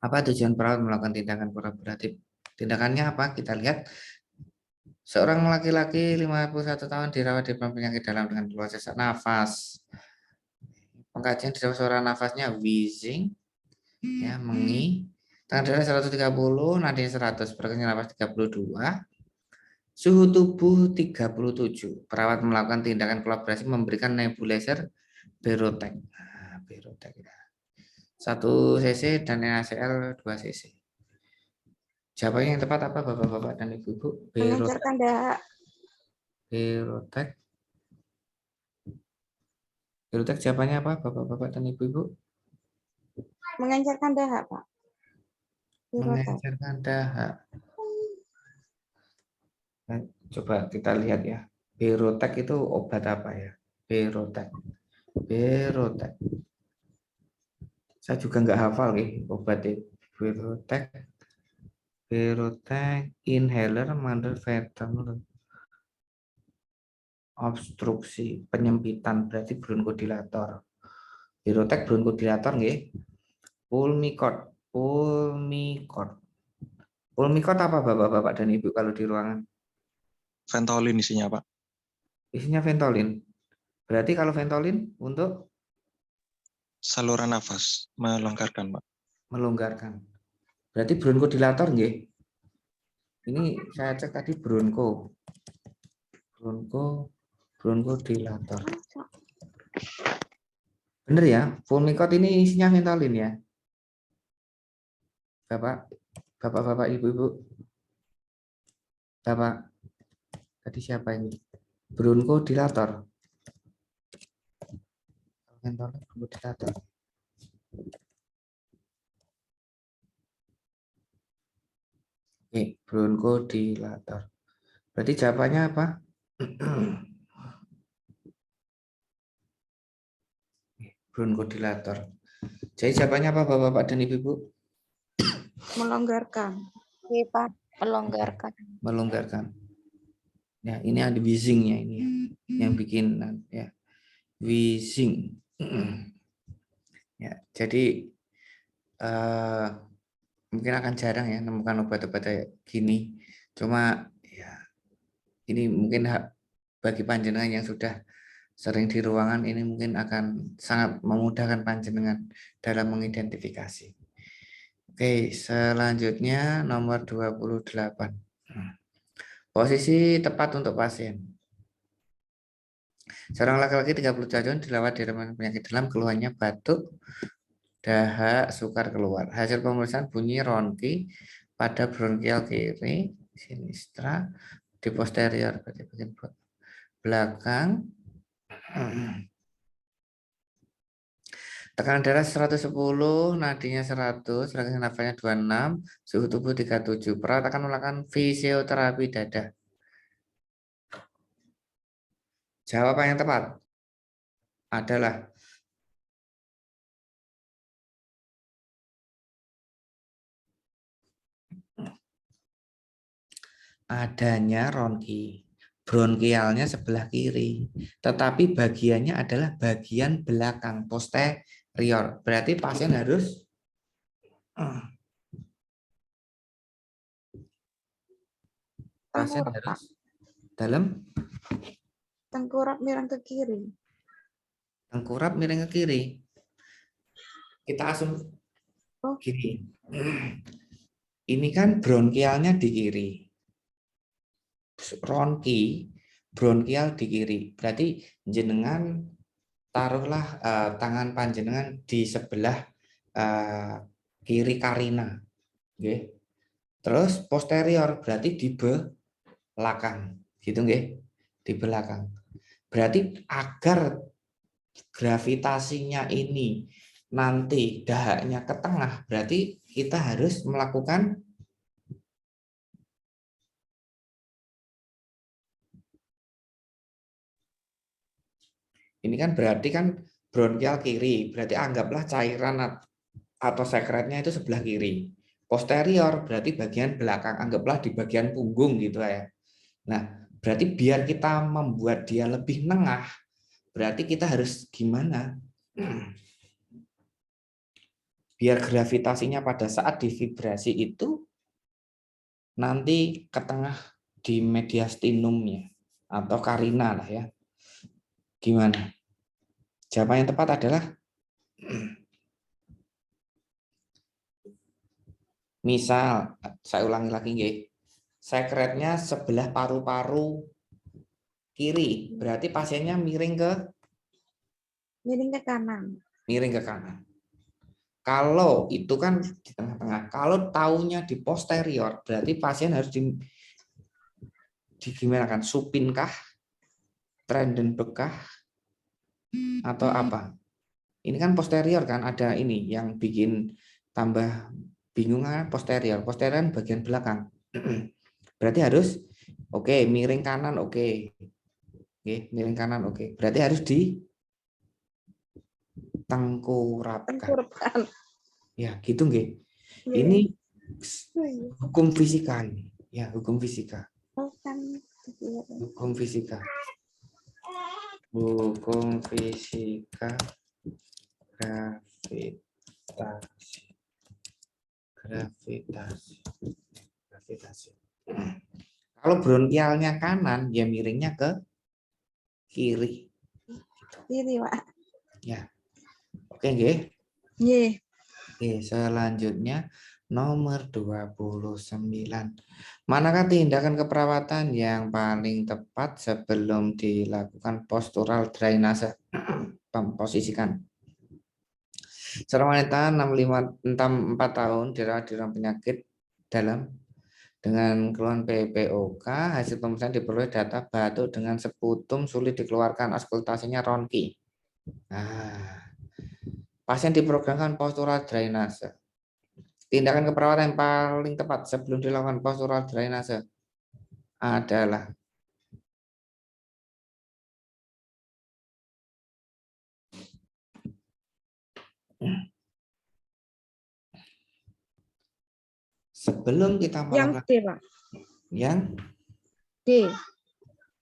Apa tujuan perawat melakukan tindakan kuratif? Tindakannya apa? Kita lihat. Seorang laki-laki 51 tahun dirawat di penyakit dalam dengan keluhan sesak nafas. Pengkajian di saluran nafasnya wheezing, ya, mengi. Tekanan darah 130, nadinya 100, frekuensi nafas 32. Suhu tubuh 37. Perawat melakukan tindakan kolaborasi memberikan nebulizer Berotec. Berotec ya. 1 cc dan NaCl 2 cc. Jawabannya yang tepat apa Bapak-bapak dan Ibu-ibu? Mengencerkan dahak. Berotec. Berotec jawabannya apa Bapak-bapak dan Ibu-ibu? Mengencerkan dahak, Pak. Virotek. mengencerkan dahak. Nah, coba kita lihat ya. Virotek itu obat apa ya? Virotek. Virotek. Saya juga nggak hafal nih obatnya. Virotek. Virotek inhaler mandel vetemer. Obstruksi penyempitan berarti bronkodilator. Virotek bronkodilator nggih. Pulmicort. Pulmicort. Pulmicort apa Bapak-bapak dan Ibu kalau di ruangan? Ventolin isinya, Pak. Isinya Ventolin. Berarti kalau Ventolin untuk Saluran nafas, melonggarkan, Pak. melonggarkan. Berarti bronkodilator nggih. Ini saya cek tadi bronkodilator. Bener ya? Pulmicort ini isinya Ventolin ya? Bapak, Ibu-ibu. Bapak, tadi siapa ini? Bronkodilator. Ventolin bronkodilator. Oke, bronkodilator. Berarti jawabannya apa? Bronkodilator. Jadi jawabannya apa Bapak-bapak dan Ibu-ibu? Melonggarkan. Oke, Pak. Melonggarkan. Melonggarkan. Ya, ini ada wheezingnya ini ya. Yang bikin ya. Wheezing. Ya, jadi mungkin akan jarang ya menemukan obat-obat kayak gini. Cuma ya ini mungkin bagi panjenengan yang sudah sering di ruangan ini mungkin akan sangat memudahkan panjenengan dalam mengidentifikasi. Oke, selanjutnya nomor 28. Posisi tepat untuk pasien. Seorang laki-laki 30 tahun dirawat di rumah penyakit dalam, keluhannya batuk, dahak, sukar keluar. Hasil pemeriksaan bunyi ronki pada bronkial kiri, sinistra, di posterior, bagian belakang. Tekanan darah 110, nadinya 100, relasi nafasnya 26, suhu tubuh 37. Perawat akan melakukan fisioterapi dada. Jawaban yang tepat adalah adanya ronki. Bronkialnya sebelah kiri, tetapi bagiannya adalah bagian belakang, posterior. Berarti pasien harus dalam Tengkurap miring ke kiri. Tengkurap miring ke kiri. Kita asum kiri. Ini kan bronkialnya di kiri. Ronki, bronkial di kiri. Berarti jenengan taruhlah tangan panjenengan di sebelah kiri karina. Oke. Terus posterior berarti di belakang. Gitu nggih? Di belakang. Berarti agar gravitasinya ini nanti dahaknya ke tengah, berarti kita harus melakukan ini kan berarti kan bronkial kiri, berarti anggaplah cairan atau sekretnya itu sebelah kiri. Posterior berarti bagian belakang, anggaplah di bagian punggung gitu ya. Nah, berarti biar kita membuat dia lebih nengah, berarti kita harus gimana? Biar gravitasinya pada saat divibrasi itu nanti ke tengah di mediastinumnya atau karina lah ya. Gimana? Jawaban yang tepat adalah misal, saya ulangi lagi nggih. Sekretnya sebelah paru-paru kiri, berarti pasiennya miring ke kanan. Miring ke kanan. Kalau itu kan di tengah-tengah. Kalau taunya di posterior, berarti pasien harus di gimana kan? Supinkah? Trendelenburg atau apa? Ini kan posterior kan, ada ini yang bikin tambah bingung kan posterior. Posterior kan bagian belakang. Berarti harus oke, miring kanan oke. Oke, miring kanan oke. Berarti harus ditengkurapkan. Tengkurapkan. Ya, gitu nggih. Nggih. Ini hukum fisika ini. Ya, hukum fisika. Oh, kan. Hukum fisika. Hukum fisika gravitasi. Gravitasi. Kalau bronkialnya kanan, ya miringnya ke kiri. Kiri, Pak. Ya. Oke, nggih. Nggih. Oke, selanjutnya nomor 29. Manakah tindakan keperawatan yang paling tepat sebelum dilakukan postural drainase? Posisikan. Seorang wanita 64 tahun dirawat di ruang penyakit dalam dengan keluhan PPOK. Hasil pemeriksaan diperoleh data batuk dengan seputum sulit dikeluarkan, auskultasinya Ronki. Nah, pasien diprogramkan postural drainase. Tindakan keperawatan yang paling tepat sebelum dilakukan postural drainase adalah sebelum kita Yang melakukan D, Pak. yang D.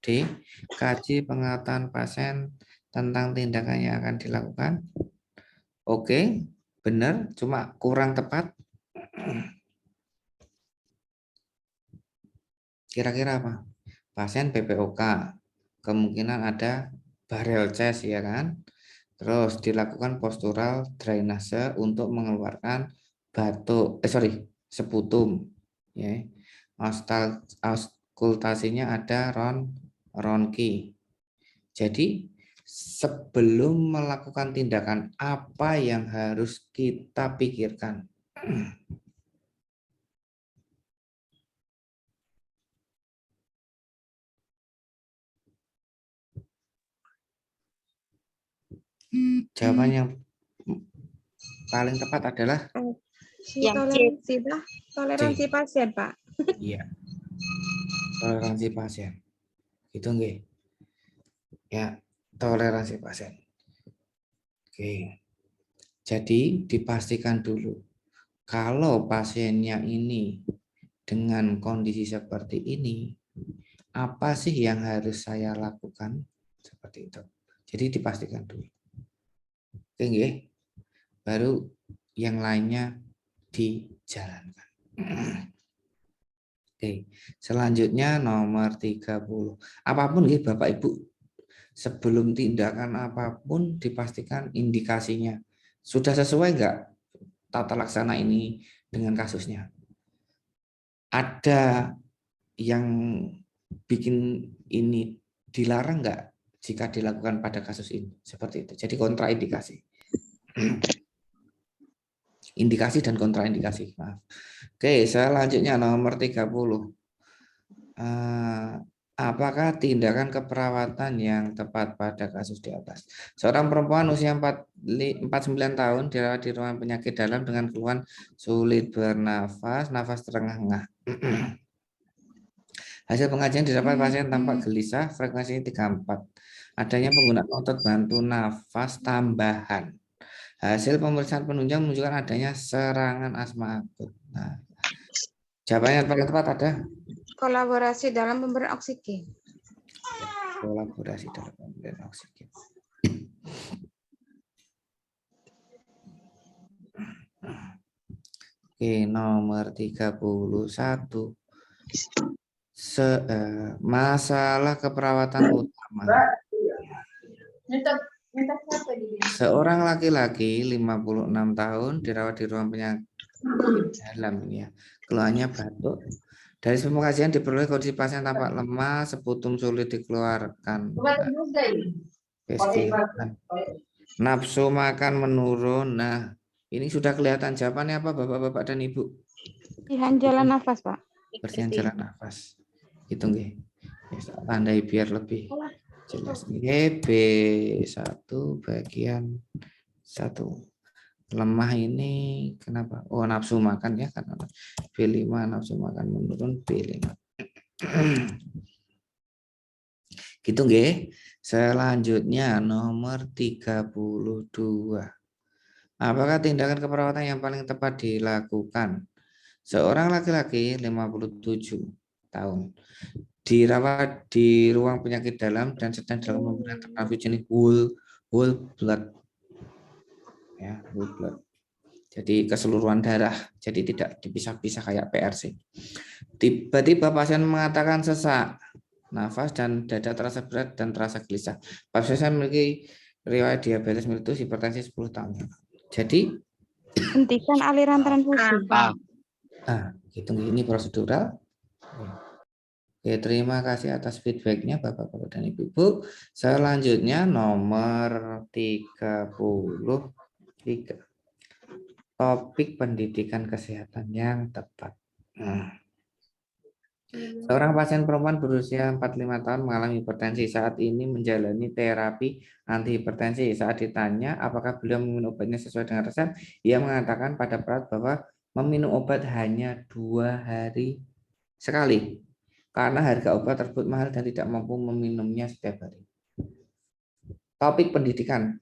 D, kaji pengetahuan pasien tentang tindakan yang akan dilakukan. Oke, benar, cuma kurang tepat. Kira-kira apa? Pasien PPOK, kemungkinan ada barrel chest ya kan? Terus dilakukan postural drainase untuk mengeluarkan batuk, seputum. Ya. Auskultasinya ada Ronki. Jadi sebelum melakukan tindakan apa yang harus kita pikirkan? Jawaban yang paling tepat adalah Toleransi pasien, Pak. iya. Toleransi pasien. Gitu nggih. Ya, toleransi pasien. Oke. Jadi dipastikan dulu kalau pasiennya ini dengan kondisi seperti ini, apa sih yang harus saya lakukan? Seperti itu. Jadi dipastikan dulu. Oke, nggih. Baru yang lainnya dijalankan. Oke, selanjutnya nomor 30. Apapun nggih Bapak Ibu, sebelum tindakan apapun dipastikan indikasinya. Sudah sesuai enggak tata laksana ini dengan kasusnya? Ada yang bikin ini dilarang enggak jika dilakukan pada kasus ini? Seperti itu. Jadi kontraindikasi. Indikasi dan kontraindikasi. Maaf. Oke, selanjutnya nomor 30. Apakah tindakan keperawatan yang tepat pada kasus di atas? Seorang perempuan usia 49 tahun dirawat di ruang penyakit dalam dengan keluhan sulit bernafas, nafas terengah-engah. Hasil pengajian didapat pasien tampak gelisah, frekuensinya 34. Adanya penggunaan otot bantu nafas tambahan. Hasil pemeriksaan penunjang menunjukkan adanya serangan asma akut. Nah, jawabannya yang paling tepat ada Kolaborasi dalam pemberian oksigen. kolaborasi dalam pemberian oksigen. Oke, nomor 31. Masalah keperawatan utama. Seorang laki-laki 56 tahun dirawat di ruang penyakit dalam ini ya. Keluhannya batuk. Dari pengkajian diperoleh kondisi pasien tampak lemah, seputum sulit dikeluarkan. Nafsu makan menurun. Nah, ini sudah kelihatan jawabannya apa Bapak-bapak dan Ibu? Bersihan jalan nafas, Pak. Bersihan jalan nafas. Itu nggih. Tandai biar lebih jelas. B1 bagian 1. lemah ini kenapa? Oh, nafsu makan ya, karena B5 nafsu makan menurun B5. Gitu nggih. Selanjutnya nomor 32. Apakah tindakan keperawatan yang paling tepat dilakukan? Seorang laki-laki 57 tahun dirawat di ruang penyakit dalam dan sedang dalam pemberian transfusi jenis whole blood. Ya, whole blood. Jadi keseluruhan darah, jadi tidak dipisah-pisah kayak PRC. Tiba-tiba pasien mengatakan sesak, nafas dan dada terasa berat dan terasa gelisah. Pasien memiliki riwayat diabetes melitus, hipertensi 10 tahun. Jadi Hentikan aliran transfusi. gitu, ini prosedural. Oke, terima kasih atas feedbacknya Bapak-Bapak dan Ibu-Ibu. Selanjutnya nomor 33. Topik pendidikan kesehatan yang tepat. Seorang pasien perempuan berusia 45 tahun mengalami hipertensi. Saat ini menjalani terapi antihipertensi. Saat ditanya apakah beliau meminum obatnya sesuai dengan resep, ia mengatakan pada perawat bahwa meminum obat hanya 2 hari sekali. Karena harga obat tersebut mahal dan tidak mampu meminumnya setiap hari. Topik pendidikan.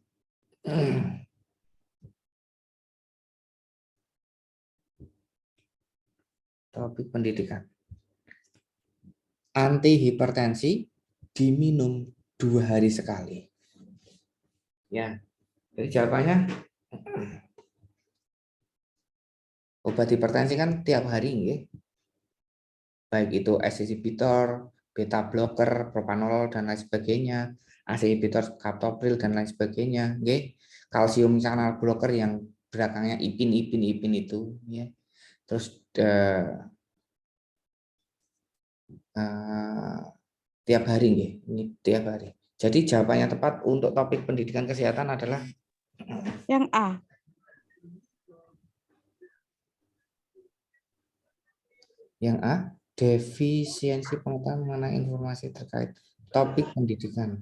Topik pendidikan. Antihipertensi diminum 2 hari sekali. Ya, jadi jawabannya obat hipertensi kan tiap hari, nggih. Baik itu ACE inhibitor, beta blocker, propanolol dan lain sebagainya, ACE inhibitor, captopril dan lain sebagainya, nggih. Kalsium channel blocker yang belakangnya ipin itu, ya. Terus tiap hari, nggih. Ini tiap hari. Jadi jawabannya tepat untuk topik pendidikan kesehatan adalah Yang A. Yang A, defisiensi pengetahuan mengenai informasi terkait topik pendidikan.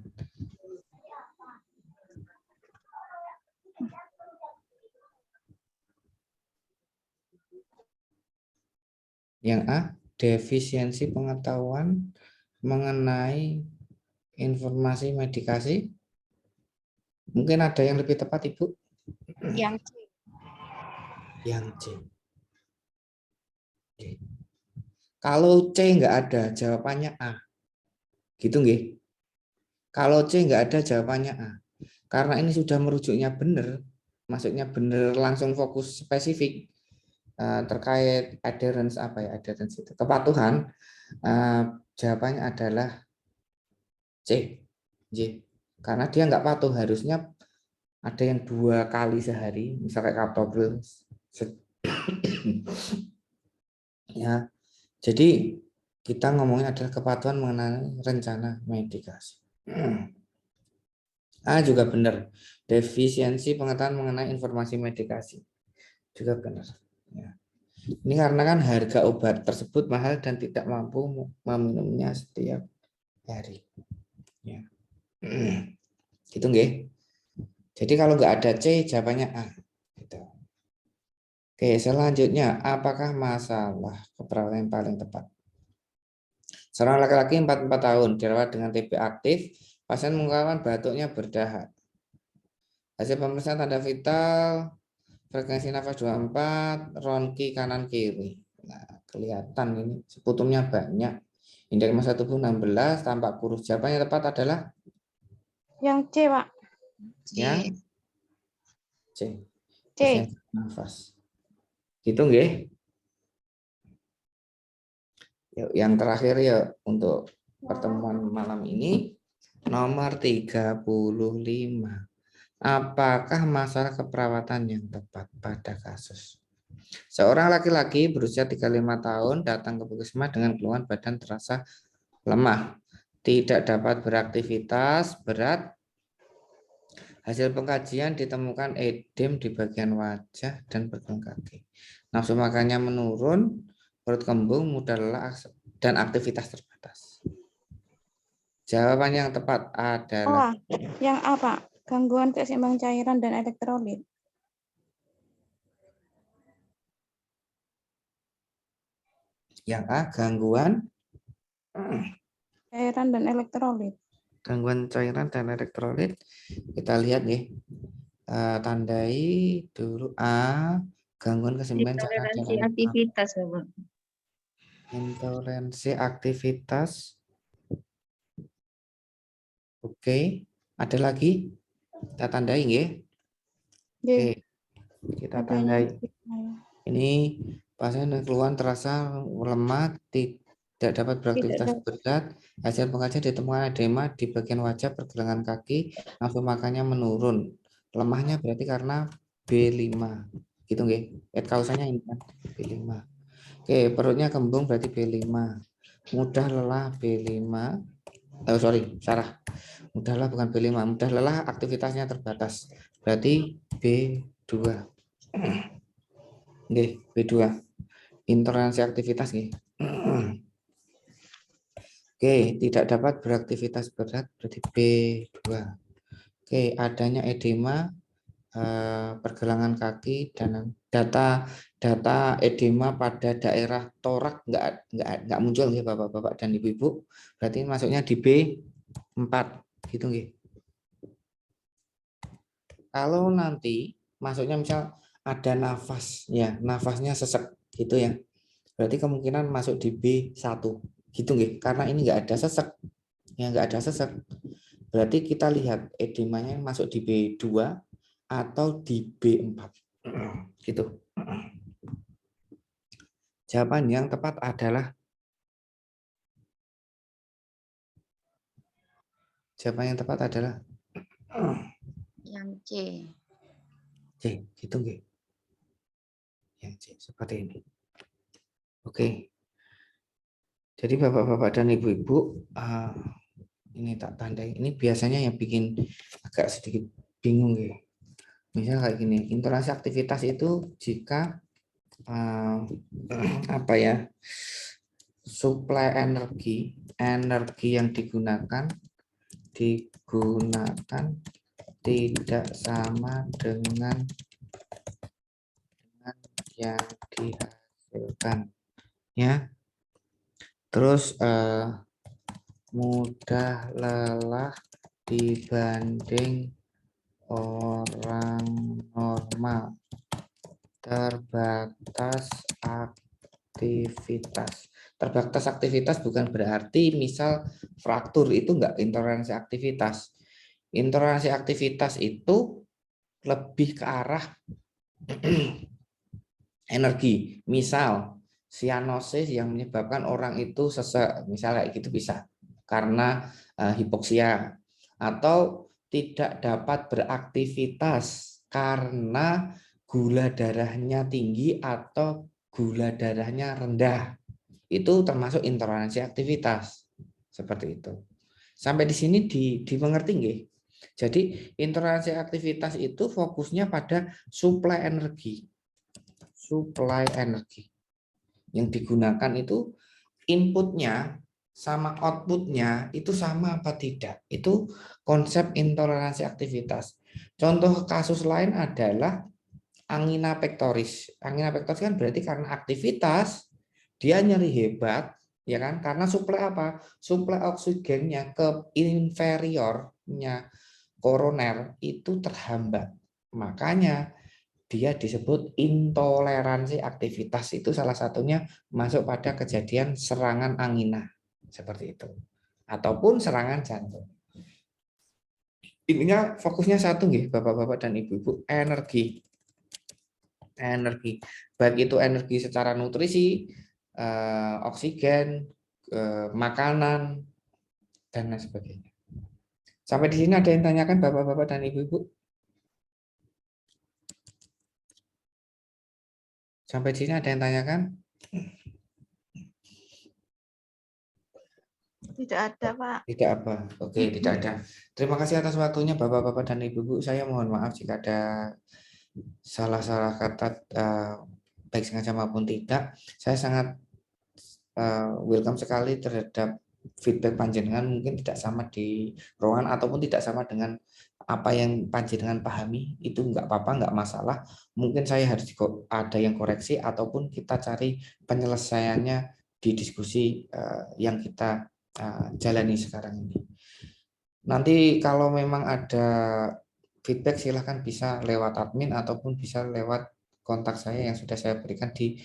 Yang A, defisiensi pengetahuan mengenai informasi medikasi. Mungkin ada yang lebih tepat, Ibu? Yang C. Yang C. Oke. Kalau C nggak ada, jawabannya A. Gitu nggih? Kalau C nggak ada, jawabannya A. Karena ini sudah merujuknya benar, maksudnya benar langsung fokus spesifik terkait adherence, apa ya, adherence itu, kepatuhan, jawabannya adalah C. J. Karena dia nggak patuh, harusnya ada yang 2 kali sehari, misalnya captopril. Ya, jadi kita ngomongin adalah kepatuhan mengenai rencana medikasi. A juga benar, defisiensi pengetahuan mengenai informasi medikasi juga benar. Ya. Ini karena kan harga obat tersebut mahal dan tidak mampu meminumnya setiap hari. Ya. Gitu nggih. Jadi kalau nggak ada C, jawabannya A. Gitu. Oke, selanjutnya, apakah masalah keperawatan yang paling tepat? Seorang laki-laki 44 tahun dirawat dengan TB aktif, pasien mengungkapkan batuknya berdahak. Hasil pemeriksaan tanda vital, frekuensi nafas 24, ronki kanan kiri. Nah, kelihatan ini sputumnya banyak. Indeks massa tubuh 16, tampak kurus. Jawabannya tepat adalah Yang C, Pak. yang C. C. Nafas. Gitu nggih? Yuk, yang terakhir ya untuk pertemuan malam ini, nomor 35. Apakah masalah keperawatan yang tepat pada kasus? Seorang laki-laki berusia 35 tahun datang ke puskesmas dengan keluhan badan terasa lemah, tidak dapat beraktivitas berat. Hasil pengkajian ditemukan edem di bagian wajah dan pergelangan kaki. Nafsu makannya menurun, perut kembung, mudah lelah, dan aktivitas terbatas. Jawaban yang tepat adalah Yang A, Pak. Gangguan keseimbangan cairan dan elektrolit. Yang A, gangguan Cairan dan elektrolit. cairan dan elektrolit. Kita lihat nih. Tandai dulu A, gangguan keseimbangan cairan dan Intoleransi elektrolit. aktivitas, Bapak. Intoleransi aktivitas. Oke, ada lagi? Kita tandai nggih. J. Oke, kita Adanya tandai. Ini pasien keluhan terasa lemah, tidak dapat beraktivitas berat. Hasil pengajian ditemukan edema di bagian wajah, pergelangan kaki, nafsu makannya menurun. Lemahnya berarti karena B5. Gitu nggih. Kausanya ini kan B5. Oke, perutnya kembung berarti B5. Mudah lelah B5. Salah. Mudah lelah bukan B5. Mudah lelah aktivitasnya terbatas. Berarti B2. Nggih, B2. Intoleransi aktivitas nggih. Oke, tidak dapat beraktivitas berat berarti B2. Oke, adanya edema pergelangan kaki dan data edema pada daerah torak nggak muncul ya Bapak-bapak dan Ibu-ibu. Berarti masuknya di B4 gitu nggih. Kalau nanti masuknya misal ada nafas ya, nafasnya sesek gitu ya. Berarti kemungkinan masuk di B1 gitu nggih. Karena ini nggak ada sesek. Ya nggak ada sesek. Berarti kita lihat edemanya masuk di B2 atau di B4 gitu. Jawaban yang tepat adalah Yang C. C, gitu nggih. Yang C seperti ini. Oke. Jadi Bapak-bapak dan Ibu-ibu, ini tak tandai. Ini biasanya yang bikin agak sedikit bingung ya. Misal kayak gini, intoleransi aktivitas itu jika suplai energi yang digunakan tidak sama dengan yang dihasilkan ya. Terus mudah lelah dibanding orang normal, terbatas aktivitas bukan berarti misal fraktur itu enggak intoleransi aktivitas. Intoleransi aktivitas itu lebih ke arah energi. Misal sianosis yang menyebabkan orang itu sesek, misalnya kayak gitu bisa karena hipoksia, atau tidak dapat beraktivitas karena gula darahnya tinggi atau gula darahnya rendah. Itu termasuk intoleransi aktivitas. Seperti itu. Sampai di sini dimengerti nggih? Jadi intoleransi aktivitas itu fokusnya pada suplai energi. Yang digunakan itu inputnya sama outputnya itu sama apa tidak. Itu konsep intoleransi aktivitas. Contoh kasus lain adalah angina pectoris. Angina pectoris kan berarti karena aktivitas dia nyeri hebat, ya kan? Karena suplai apa? Suplai oksigennya ke inferiornya koroner itu terhambat. Makanya dia disebut intoleransi aktivitas. Itu salah satunya masuk pada kejadian serangan angina seperti itu, ataupun serangan jantung. Intinya fokusnya satu nih Bapak-bapak dan Ibu-ibu, energi, baik itu energi secara nutrisi, oksigen, makanan, dan lain sebagainya. Sampai di sini ada yang tanyakan Bapak-bapak dan Ibu-ibu? Sampai di sini ada yang tanyakan? Tidak ada, Pak. Tidak apa. Oke, tidak ada. Terima kasih atas waktunya Bapak-bapak dan Ibu-ibu. Saya mohon maaf jika ada salah-salah kata baik sengaja maupun tidak. Saya sangat welcome sekali terhadap feedback panjenengan, mungkin tidak sama di ruangan ataupun tidak sama dengan apa yang panjenengan pahami, itu enggak apa-apa, enggak masalah. Mungkin saya harus ada yang koreksi ataupun kita cari penyelesaiannya di diskusi yang kita jalani sekarang ini. Nanti kalau memang ada feedback silahkan bisa lewat admin ataupun bisa lewat kontak saya yang sudah saya berikan di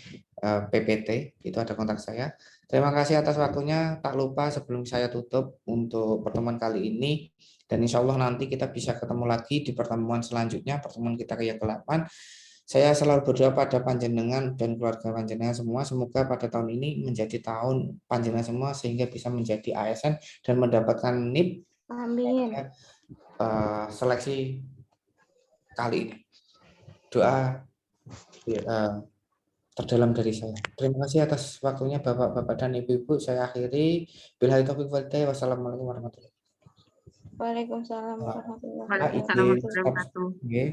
PPT, itu ada kontak saya. Terima kasih atas waktunya. Tak lupa sebelum saya tutup untuk pertemuan kali ini, dan insya Allah nanti kita bisa ketemu lagi di pertemuan selanjutnya, pertemuan kita yang ke-8. Saya selalu berdoa pada panjenengan dan keluarga panjenengan semua, semoga pada tahun ini menjadi tahun panjenengan semua sehingga bisa menjadi ASN dan mendapatkan NIP Amin. seleksi kali ini. Doa terdalam dari saya. Terima kasih atas waktunya Bapak-bapak dan Ibu-ibu. Saya akhiri. Billahi taufiq wal hidayah. Wassalamualaikum warahmatullahi wabarakatuh. Waalaikumsalam warahmatullahi Waalaikumsalam Pak, izin warahmatullahi stop. wabarakatuh. Nggih.